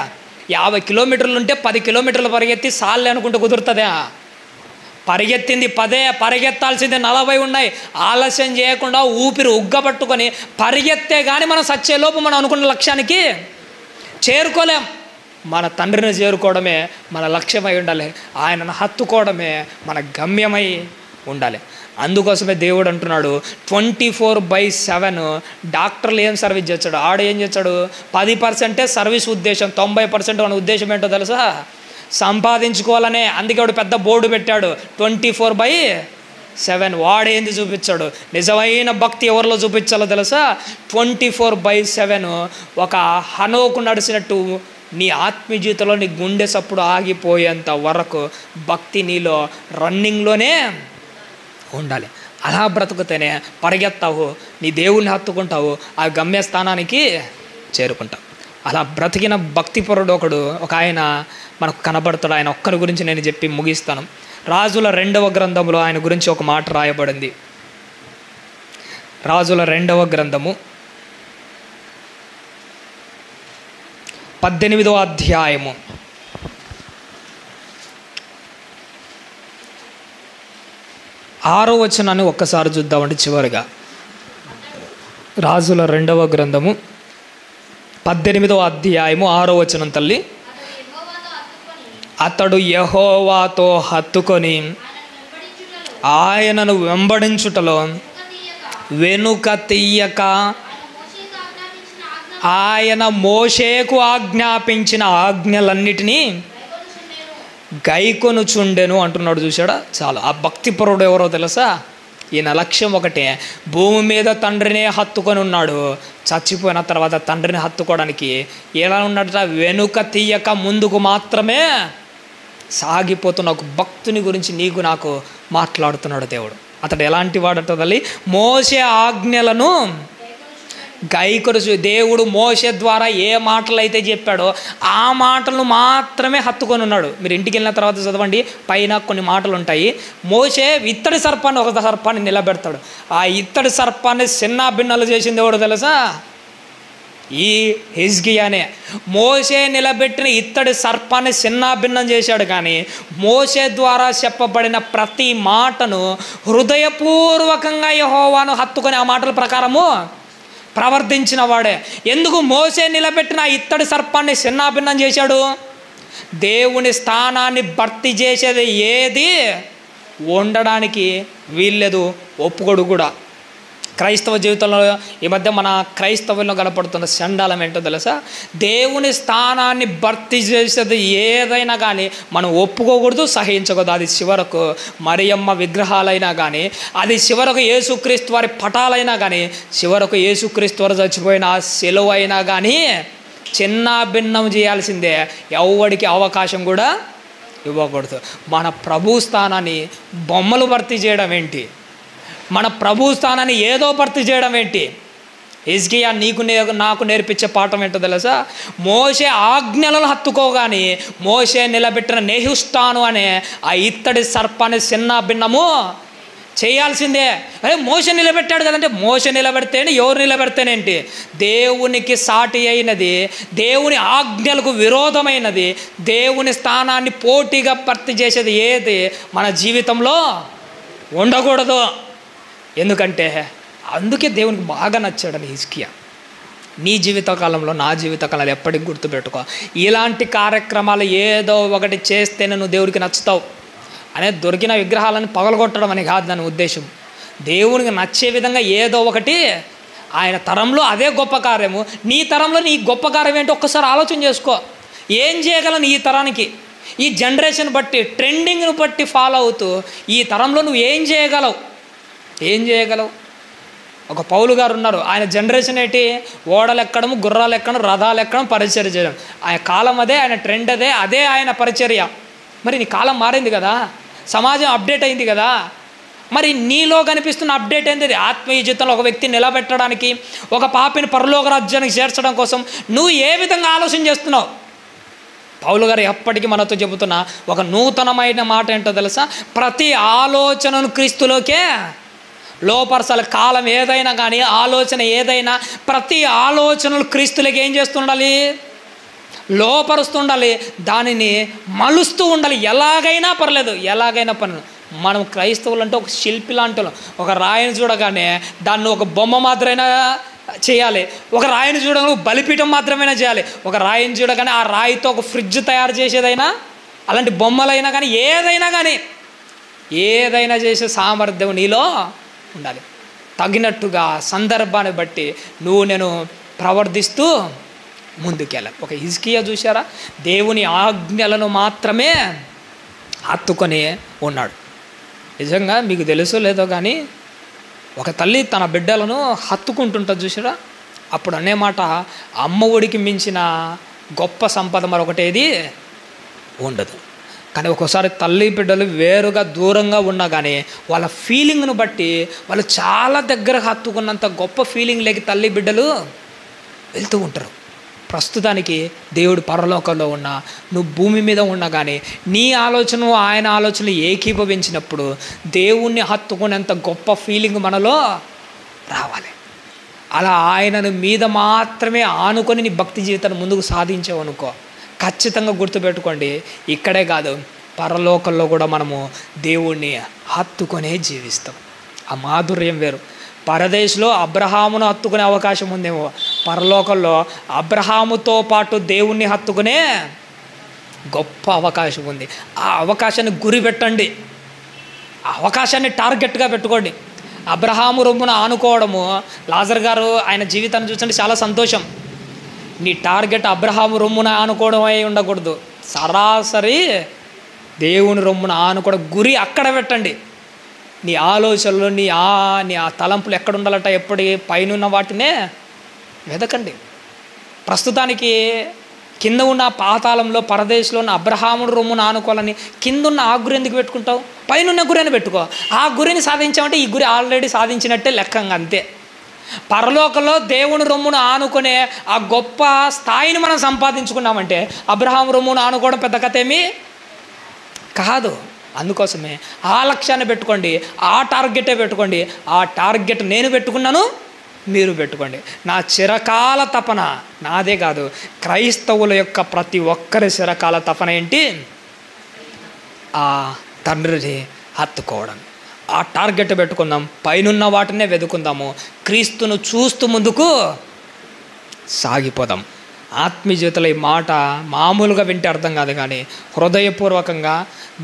50 కిలోమీటర్లు ఉంటే 10 కిలోమీటర్లు పరిగెత్తి సాల్లే అనుకుంటే కుదురుతుందా? పరిగెత్తింది 10, పరిగెత్తాల్సింది 40 ఉన్నాయి. ఆలస్యం చేయకుండా ఊపిరి ఉగ్గబట్టుకొని పరిగెత్తే కానీ మనం సచ్చేలోపు మనం అనుకున్న లక్ష్యానికి చేరుకోలేం. మన తండ్రిని చేరుకోవడమే మన లక్ష్యమై ఉండాలి. ఆయనను హత్తుకోవడమే మన గమ్యమై ఉండాలి. అందుకోసమే దేవుడు అంటున్నాడు 24/7 డాక్టర్లు ఏం సర్వీస్ చేస్తాడు, ఆడు ఏం చేస్తాడు? 10% సర్వీస్ ఉద్దేశం, 90% మన ఉద్దేశం ఏంటో తెలుసా? సంపాదించుకోవాలనే. అందుకే వాడు పెద్ద బోర్డు పెట్టాడు 24/7. వాడేంది చూపించాడు? నిజమైన భక్తి ఎవరిలో చూపించాలో తెలుసా? 24/7 ఒక హనోకు నడిచినట్టు నీ ఆత్మీయ జీవితంలో నీ గుండె సప్పుడు ఆగిపోయేంత వరకు భక్తి నీలో రన్నింగ్లోనే ఉండాలి. అలా బ్రతుకుతేనే పరిగెత్తావు, నీ దేవుణ్ణి హత్తుకుంటావు, ఆ గమ్యస్థానానికి చేరుకుంటావు. అలా బ్రతికిన భక్తిపరుడు ఒక ఆయన మనకు కనబడతాడు. ఆయన ఒక్కరి గురించి నేను చెప్పి ముగిస్తాను. రాజుల 2వ గ్రంథంలో ఆయన గురించి ఒక మాట రాయబడింది. రాజుల 2వ గ్రంథము 18వ అధ్యాయము 6వ వచనాన్ని ఒక్కసారి చూద్దామండి. చివరిగా రాజుల 2వ గ్రంథము 18వ అధ్యాయము 6వ వచనం తల్లి. అతడు యెహోవాతో హత్తుకొని ఆయనను వెంబడించుటలో వెనుక తీయక ఆయన మోషేకు ఆజ్ఞాపించిన ఆజ్ఞలన్నిటినీ గైకొనుచుండెను అంటున్నాడు. చూశాడా? చాలు. ఆ భక్తిపరుడు ఎవరో తెలుసా? ఈయన లక్ష్యం ఒకటే, భూమి మీద తండ్రినే హత్తుకొని ఉన్నాడు. చచ్చిపోయిన తర్వాత తండ్రిని హత్తుకోవడానికి ఎలా ఉన్నాడట? వెనుక తీయక ముందుకు మాత్రమే సాగిపోతున్న ఒక భక్తుని గురించి నీకు నాకు మాట్లాడుతున్నాడు దేవుడు. అతడు ఎలాంటి వాడట తల్లి? మోషే ఆజ్ఞలను గైకొను. దేవుడు మోషే ద్వారా ఏ మాటలు అయితే చెప్పాడో ఆ మాటలను మాత్రమే హత్తుకొని ఉన్నాడు. మీరు ఇంటికి వెళ్ళిన తర్వాత చదవండి, పైన కొన్ని మాటలు ఉంటాయి. మోషే ఇత్తడి సర్పాన్ని, ఒక సర్పాన్ని నిలబెడతాడు. ఆ ఇత్తడి సర్పాన్ని చిన్న భిన్నాలు చేసింది ఎవడు తెలుసా? ఈ హిజ్కియానే. మోషే నిలబెట్టిన ఇత్తడి సర్పాన్ని చిన్న భిన్నం చేశాడు. కానీ మోషే ద్వారా చెప్పబడిన ప్రతి మాటను హృదయపూర్వకంగా యెహోవాను హత్తుకొని ఆ మాటల ప్రకారము ప్రవర్తించిన వాడే. ఎందుకు మోషే నిలబెట్టిన ఇత్తడి సర్పాన్ని చిన్నాభిన్నం చేశాడు? దేవుని స్థానాన్ని భర్తీ చేసేది ఏది ఉండడానికి వీల్లేదు, ఒప్పుకోడు కూడా. క్రైస్తవ జీవితంలో ఈ మధ్య మన క్రైస్తవుల్లో కనపడుతున్న చండాలం ఏంటో తెలుసా? దేవుని స్థానాన్ని భర్తీ చేసేది ఏదైనా కానీ మనం ఒప్పుకోకూడదు, సహించకూడదు. అది చివరకు మరియమ్మ విగ్రహాలైనా కానీ, అది చివరకు యేసుక్రీస్తు వారి పటాలైనా కానీ, చివరకు యేసుక్రీస్తు వారు చచ్చిపోయిన శిలువ అయినా కానీ చిన్న భిన్నం చేయాల్సిందే. ఎవడికి అవకాశం కూడా ఇవ్వకూడదు. మన ప్రభు స్థానాన్ని బొమ్మలు భర్తీ చేయడం ఏంటి? మన ప్రభు స్థానాన్ని ఏదో భర్తీ చేయడం ఏంటి? హిజ్కియా నాకు నేర్పించే పాఠం ఏంటో తెలుసా? మోషే ఆజ్ఞలను హత్తుకోగాని మోషే నిలబెట్టిన నెహుష్టాను అనే ఆ ఇత్తడి సర్పాన్ని చిన్న భిన్నము చేయాల్సిందే. అరే మోషే నిలబెట్టాడు కదంటే, మోషే నిలబెడితేనే ఎవరు నిలబెడితేనేంటి? దేవునికి సాటి అయినది, దేవుని ఆజ్ఞలకు విరోధమైనది, దేవుని స్థానాన్ని పోటీగా భర్తీ చేసేది ఏది మన జీవితంలో ఉండకూడదు. ఎందుకంటే అందుకే దేవునికి బాగా నచ్చాడని హిజ్కియా. నీ జీవితకాలంలో, నా జీవితకాలంలో ఎప్పటికి గుర్తుపెట్టుకో, ఇలాంటి కార్యక్రమాలు ఏదో ఒకటి చేస్తేనే నువ్వు దేవుడికి నచ్చుతావు అనే దొరికిన విగ్రహాలను పగలగొట్టడం అని కాదు దాని ఉద్దేశం. దేవునికి నచ్చే విధంగా ఏదో ఒకటి ఆయన తరంలో అదే గొప్ప కార్యము. నీ తరంలో నీ గొప్ప కార్యం ఏంటో ఒక్కసారి ఆలోచన చేసుకో. ఏం చేయగలను ఈ తరానికి? ఈ జనరేషన్ బట్టి, ట్రెండింగ్ను బట్టి ఫాలో అవుతూ ఈ తరంలో నువ్వు ఏం చేయగలవు? ఒక పౌలు గారు ఉన్నారు. ఆయన జనరేషన్ ఏంటి? ఓడలు ఎక్కడము, గుర్రాలు ఎక్కడం, రథాలు ఎక్కడం, పరిచర్య చేయడం. ఆయన కాలం అదే, ఆయన ట్రెండ్ అదే ఆయన పరిచర్య. మరి నీ కాలం మారింది కదా, సమాజం అప్డేట్ అయింది కదా. మరి నీలో కనిపిస్తున్న అప్డేట్ ఏంటిది? ఆత్మీయ జీవితంలో ఒక వ్యక్తిని నిలబెట్టడానికి, ఒక పాపిని పరలోక రాజ్యానికి చేర్చడం కోసం నువ్వు ఏ విధంగా ఆలోచన చేస్తున్నావు? పౌలు గారు ఎప్పటికీ మనతో చెబుతున్న ఒక నూతనమైన మాట ఏంటో తెలుసా? ప్రతి ఆలోచనను క్రీస్తులోకే లోపరచాలి. కాలం ఏదైనా కానీ, ఆలోచన ఏదైనా, ప్రతి ఆలోచనలు క్రీస్తులకి ఏం చేస్తుండాలి? లోపరుస్తుండాలి. దానిని మలుస్తూ ఉండాలి. ఎలాగైనా పర్లేదు, ఎలాగైనా పర్లేదు. మనం క్రైస్తవులు అంటే ఒక శిల్పి లాంటి వాళ్ళం. ఒక రాయిని చూడగానే దాన్ని ఒక బొమ్మ మాత్రమైనా చేయాలి. ఒక రాయిని చూడగానే బలిపీఠం మాత్రమైనా చేయాలి. ఒక రాయిని చూడగానే ఆ రాయితో ఒక ఫ్రిడ్జ్ తయారు చేసేదైనా, అలాంటి బొమ్మలైనా కానీ, ఏదైనా చేసే సామర్థ్యం నీలో ఉండాలి. తగినట్టుగా సందర్భాన్ని బట్టి నేను ప్రవర్తిస్తూ ముందుకెళ్ళాలి. ఒక హిజ్కియా చూసారా? దేవుని ఆజ్ఞలను మాత్రమే హత్తుకొని ఉన్నాడు. నిజంగా మీకు తెలుసో లేదో కానీ ఒక తల్లి తన బిడ్డలను హత్తుకుంటుంటుంది చూసారా? అప్పుడు అనే మాట, అమ్మ ఒడికి మించిన గొప్ప సంపద మరొకటేది ఉండదు. కానీ ఒక్కోసారి తల్లి బిడ్డలు వేరుగా దూరంగా ఉన్నా కానీ వాళ్ళ ఫీలింగ్ను బట్టి వాళ్ళు చాలా దగ్గర హత్తుకున్నంత గొప్ప ఫీలింగ్ లేక తల్లి బిడ్డలు వెళ్తూ ఉంటారు. ప్రస్తుతానికి దేవుడు పరలోకంలో ఉన్నా, నువ్వు భూమి మీద ఉన్నా కానీ నీ ఆలోచన ఆయన ఆలోచనలు ఏకీభవించినప్పుడు దేవుణ్ణి హత్తుకునేంత గొప్ప ఫీలింగ్ మనలో రావాలి. అలా ఆయనను మీద మాత్రమే ఆనుకొని నీ భక్తి జీవితాన్ని ముందుకు సాధించావు అనుకో, ఖచ్చితంగా గుర్తుపెట్టుకోండి, ఇక్కడే కాదు పరలోకంలో కూడా మనము దేవుణ్ణి హత్తుకొనే జీవిస్తాం. ఆ మాధుర్యం వేరు. పరదేశంలో అబ్రహామును హత్తుకునే అవకాశం ఉందేమో, పరలోకంలో అబ్రహాముతో పాటు దేవుణ్ణి హత్తుకునే గొప్ప అవకాశం ఉంది. ఆ అవకాశాన్ని గురి పెట్టండి, ఆ అవకాశాన్ని టార్గెట్గా పెట్టుకోండి. అబ్రహాము రొమ్మున ఆనుకోవడము, లాజర్ గారు ఆయన జీవితాన్ని చూస్తుంటే చాలా సంతోషం. నీ టార్గెట్ అబ్రహాము రొమ్మున ఆనుకోవడం అయి ఉండకూడదు. సరాసరి దేవుని రొమ్మున ఆనుకోవడం, గురి అక్కడ పెట్టండి. నీ ఆలోచనలు, నీ ఆ తలంపులు ఎక్కడ ఉండాలట? ఎప్పటి పైన వాటినే వెదకండి. ప్రస్తుతానికి కింద ఉన్న పాతాళంలో పరదేశంలో ఉన్న అబ్రహాముడు రొమ్మును ఆనుకోవాలని కింద ఉన్న ఆ గురి ఎందుకు పెట్టుకుంటావు? పైన గురిని పెట్టుకో. ఆ గురిని సాధించామంటే ఈ గురి ఆల్రెడీ సాధించినట్టే లెక్కంగా, అంతే. పరలోకంలో దేవుని రొమ్మును ఆనుకునే ఆ గొప్ప స్థాయిని మనం సంపాదించుకున్నామంటే అబ్రహాము రొమ్మును ఆనుకోవడం పెద్ద కథ ఏమీ కాదు. అందుకోసమే ఆ లక్ష్యాన్ని పెట్టుకోండి, ఆ టార్గెటే పెట్టుకోండి. ఆ టార్గెట్ నేను పెట్టుకున్నాను, మీరు పెట్టుకోండి. నా చిరకాల తపన, నాదే కాదు క్రైస్తవుల యొక్క ప్రతి ఒక్కరి చిరకాల తపన ఏంటి? ఆ తండ్రిని హత్తుకోవడం. ఆ టార్గెట్ పెట్టుకుందాం, పైనున్న వాటినే వెతుకుందాము, క్రీస్తును చూస్తూ ముందుకు సాగిపోదాం. ఆత్మీయ జీవితంలో ఈ మాట మామూలుగా వింటే అర్థం కాదు, కానీ హృదయపూర్వకంగా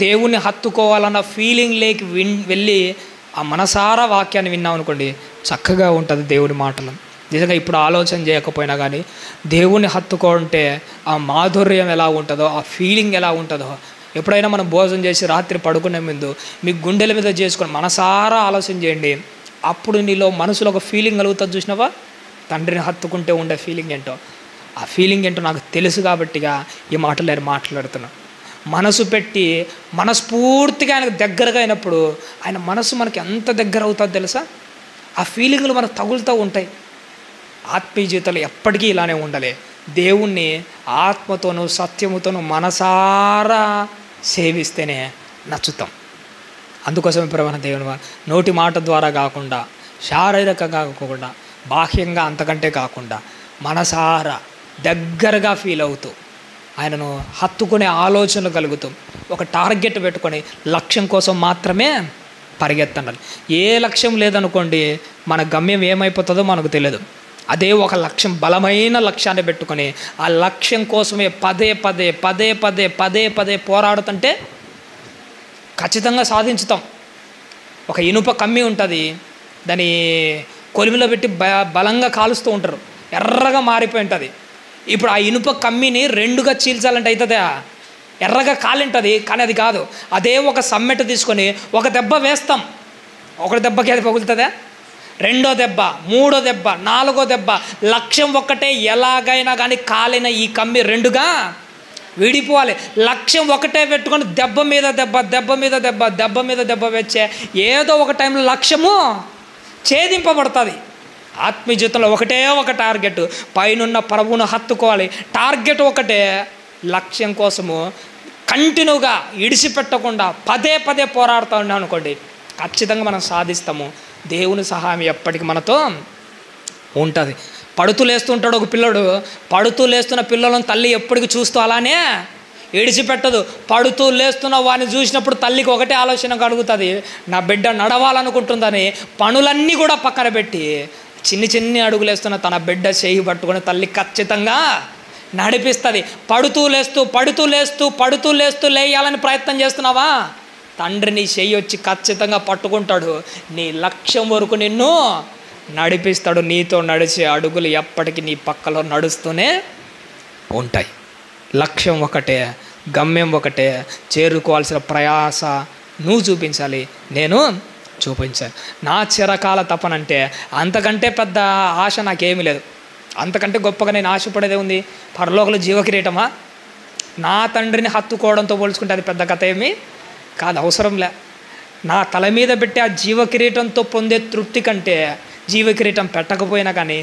దేవుణ్ణి హత్తుకోవాలన్న ఫీలింగ్ లేకి వెళ్ళి ఆ మనసారా వాక్యాన్ని విన్నాం అనుకోండి, చక్కగా ఉంటుంది దేవుడి మాటలు. నిజంగా ఇప్పుడు ఆలోచన చేయకపోయినా కానీ దేవుణ్ణి హత్తుకుంటే ఆ మాధుర్యం ఎలా ఉంటుందో, ఆ ఫీలింగ్ ఎలా ఉంటుందో, ఎప్పుడైనా మనం భోజనం చేసి రాత్రి పడుకునే ముందు మీ గుండెల మీద చేసుకొని మనసారా ఆలోచన చేయండి. అప్పుడు నీలో మనసులో ఒక ఫీలింగ్ కలుగుతుంది. చూసినావా? తండ్రిని హత్తుకుంటే ఉండే ఫీలింగ్ ఏంటో, ఆ ఫీలింగ్ ఏంటో నాకు తెలుసు కాబట్టిగా ఈ మాటలు నేను మాట్లాడుతున్నా. మనసు పెట్టి మనస్ఫూర్తిగా ఆయనకు దగ్గరగా అయినప్పుడు ఆయన మనసు మనకి ఎంత దగ్గర అవుతుందో తెలుసా? ఆ ఫీలింగ్లు మనకు తగులుతూ ఉంటాయి. ఆత్మీయ జీవితంలో ఎప్పటికీ ఇలానే ఉండాలి. దేవుణ్ణి ఆత్మతోనూ సత్యముతోనూ మనసారా సేవిస్తేనే నచ్చుతాం. అందుకోసమే ప్రేమ దేవుని నోటి మాట ద్వారా కాకుండా, శారీరకంగా కాకుండా, బాహ్యంగా అంతకంటే కాకుండా మనసారా దగ్గరగా ఫీల్ అవుతూ ఆయనను హత్తుకునే ఆలోచనలు కలుగుతూ ఒక టార్గెట్ పెట్టుకొని లక్ష్యం కోసం మాత్రమే పరిగెత్తండి. ఏ లక్ష్యం లేదనుకోండి, మన గమ్యం ఏమైపోతుందో మనకు తెలియదు. అదే ఒక లక్ష్యం, బలమైన లక్ష్యాన్ని పెట్టుకొని ఆ లక్ష్యం కోసమే పదే పదే పదే పదే పదే పదే పోరాడుతుంటే ఖచ్చితంగా సాధించుతాం. ఒక ఇనుప కమ్మి ఉంటుంది, దాన్ని కొలిమిలో పెట్టి బలంగా కాలుస్తూ ఉంటారు, ఎర్రగా మారిపోయి ఉంటుంది. ఇప్పుడు ఆ ఇనుప కమ్మిని రెండుగా చీల్చాలంటే అవుతుందా? ఎర్రగా కాలింటుంది, కానీ అది కాదు. అదే ఒక సమ్మెట తీసుకొని ఒక దెబ్బ వేస్తాం, ఒక దెబ్బకి అది పగులుతుందా? రెండో దెబ్బ, మూడో దెబ్బ, నాలుగో దెబ్బ, లక్ష్యం ఒక్కటే. ఎలాగైనా కానీ కాలిన ఈ కమ్మి రెండుగా విడిపోవాలి. లక్ష్యం ఒకటే పెట్టుకొని దెబ్బ మీద దెబ్బ, దెబ్బ మీద దెబ్బ, దెబ్బ మీద దెబ్బ వచ్చే ఏదో ఒక టైంలో లక్ష్యము ఛేదింపబడుతుంది. ఆత్మీయ జీవితంలో ఒకటే ఒక టార్గెట్, పైనున్న ప్రభువును హత్తుకోవాలి. టార్గెట్ ఒకటే, లక్ష్యం కోసము కంటిన్యూగా ఇడిచిపెట్టకుండా పదే పదే పోరాడుతూ ఉన్నాం అనుకోండి, ఖచ్చితంగా మనం సాధిస్తాము. దేవుని సహాయం ఎప్పటికీ మనతో ఉంటుంది. పడుతూ లేస్తుంటాడు ఒక పిల్లడు, పడుతూ లేస్తున్న పిల్లలను తల్లి ఎప్పటికీ చూస్తూ అలానే విడిచిపెట్టదు. పడుతూ లేస్తున్న వాడిని చూసినప్పుడు తల్లికి ఒకటే ఆలోచన కలుగుతుంది, నా బిడ్డ నడవాలనుకుంటుందని పనులన్నీ కూడా పక్కన పెట్టి చిన్ని చిన్ని అడుగులు వేస్తున్న తన బిడ్డ చేయి పట్టుకొని తల్లి ఖచ్చితంగా నడిపిస్తుంది. పడుతూ లేస్తూ పడుతూ లేస్తూ పడుతూ లేస్తూ లేయాలని ప్రయత్నం చేస్తున్నావా, తండ్రి నీ చెయ్యి వచ్చి ఖచ్చితంగా పట్టుకుంటాడు, నీ లక్ష్యం వరకు నిన్ను నడిపిస్తాడు. నీతో నడిచే అడుగులు ఎప్పటికీ నీ పక్కలో నడుస్తూనే ఉంటాయి. లక్ష్యం ఒకటే, గమ్యం ఒకటే, చేరుకోవాల్సిన ప్రయాస నువ్వు చూపించాలి, నేను చూపించాలి. నా చిరకాల తపనంటే అంతకంటే పెద్ద ఆశ నాకేమీ లేదు. అంతకంటే గొప్పగా నేను ఆశపడేదే ఉంది? పరలోకంలో జీవకిరీటమా? నా తండ్రిని హత్తుకోవడంతో పోల్చుకుంటే అది పెద్ద కథ ఏమీ కాదు, అవసరంలే. నా తల మీద పెట్టి ఆ జీవకిరీటంతో పొందే తృప్తి కంటే, జీవకిరీటం పెట్టకపోయినా కానీ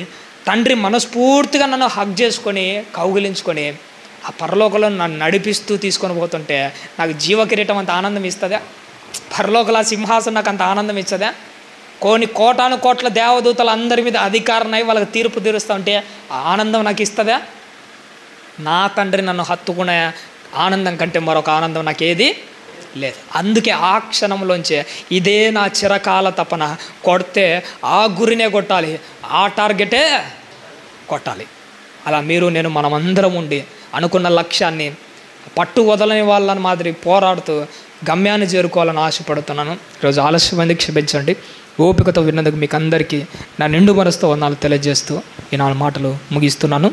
తండ్రి మనస్ఫూర్తిగా నన్ను హగ్ చేసుకొని కౌగిలించుకొని ఆ పరలోకంలో నన్ను నడిపిస్తూ తీసుకొని పోతుంటే నాకు జీవకిరీటం అంత ఆనందం ఇస్తుందా? పరలోకల సింహాసనం నాకు అంత ఆనందం ఇచ్చదా? కొన్ని కోటాను కోట్ల దేవదూతలు అందరి మీద అధికారం అయి వాళ్ళకి తీర్పు తీరుస్తూ ఉంటే ఆ ఆనందం నాకు ఇస్తుందా? నా తండ్రి నన్ను హత్తుకునే ఆనందం కంటే మరొక ఆనందం నాకేది లేదు. అందుకే ఆ క్షణంలోంచే ఇదే నా చిరకాల తపన, కొడితే ఆ గురినే కొట్టాలి, ఆ టార్గెటే కొట్టాలి. అలా మీరు నేను మనమందరం ఉండి అనుకున్న లక్ష్యాన్ని పట్టు వదలని వాళ్ళని మాదిరి పోరాడుతూ గమ్యాన్ని చేరుకోవాలని ఆశపడుతున్నాను. ఈరోజు ఆలస్యమైంది, క్షమించండి. ఓపికతో విన్నందుకు మీకు అందరికీ నా నిండు మనసుతో వందనాలు తెలియజేస్తూ ఈ 4 మాటలు ముగిస్తున్నాను.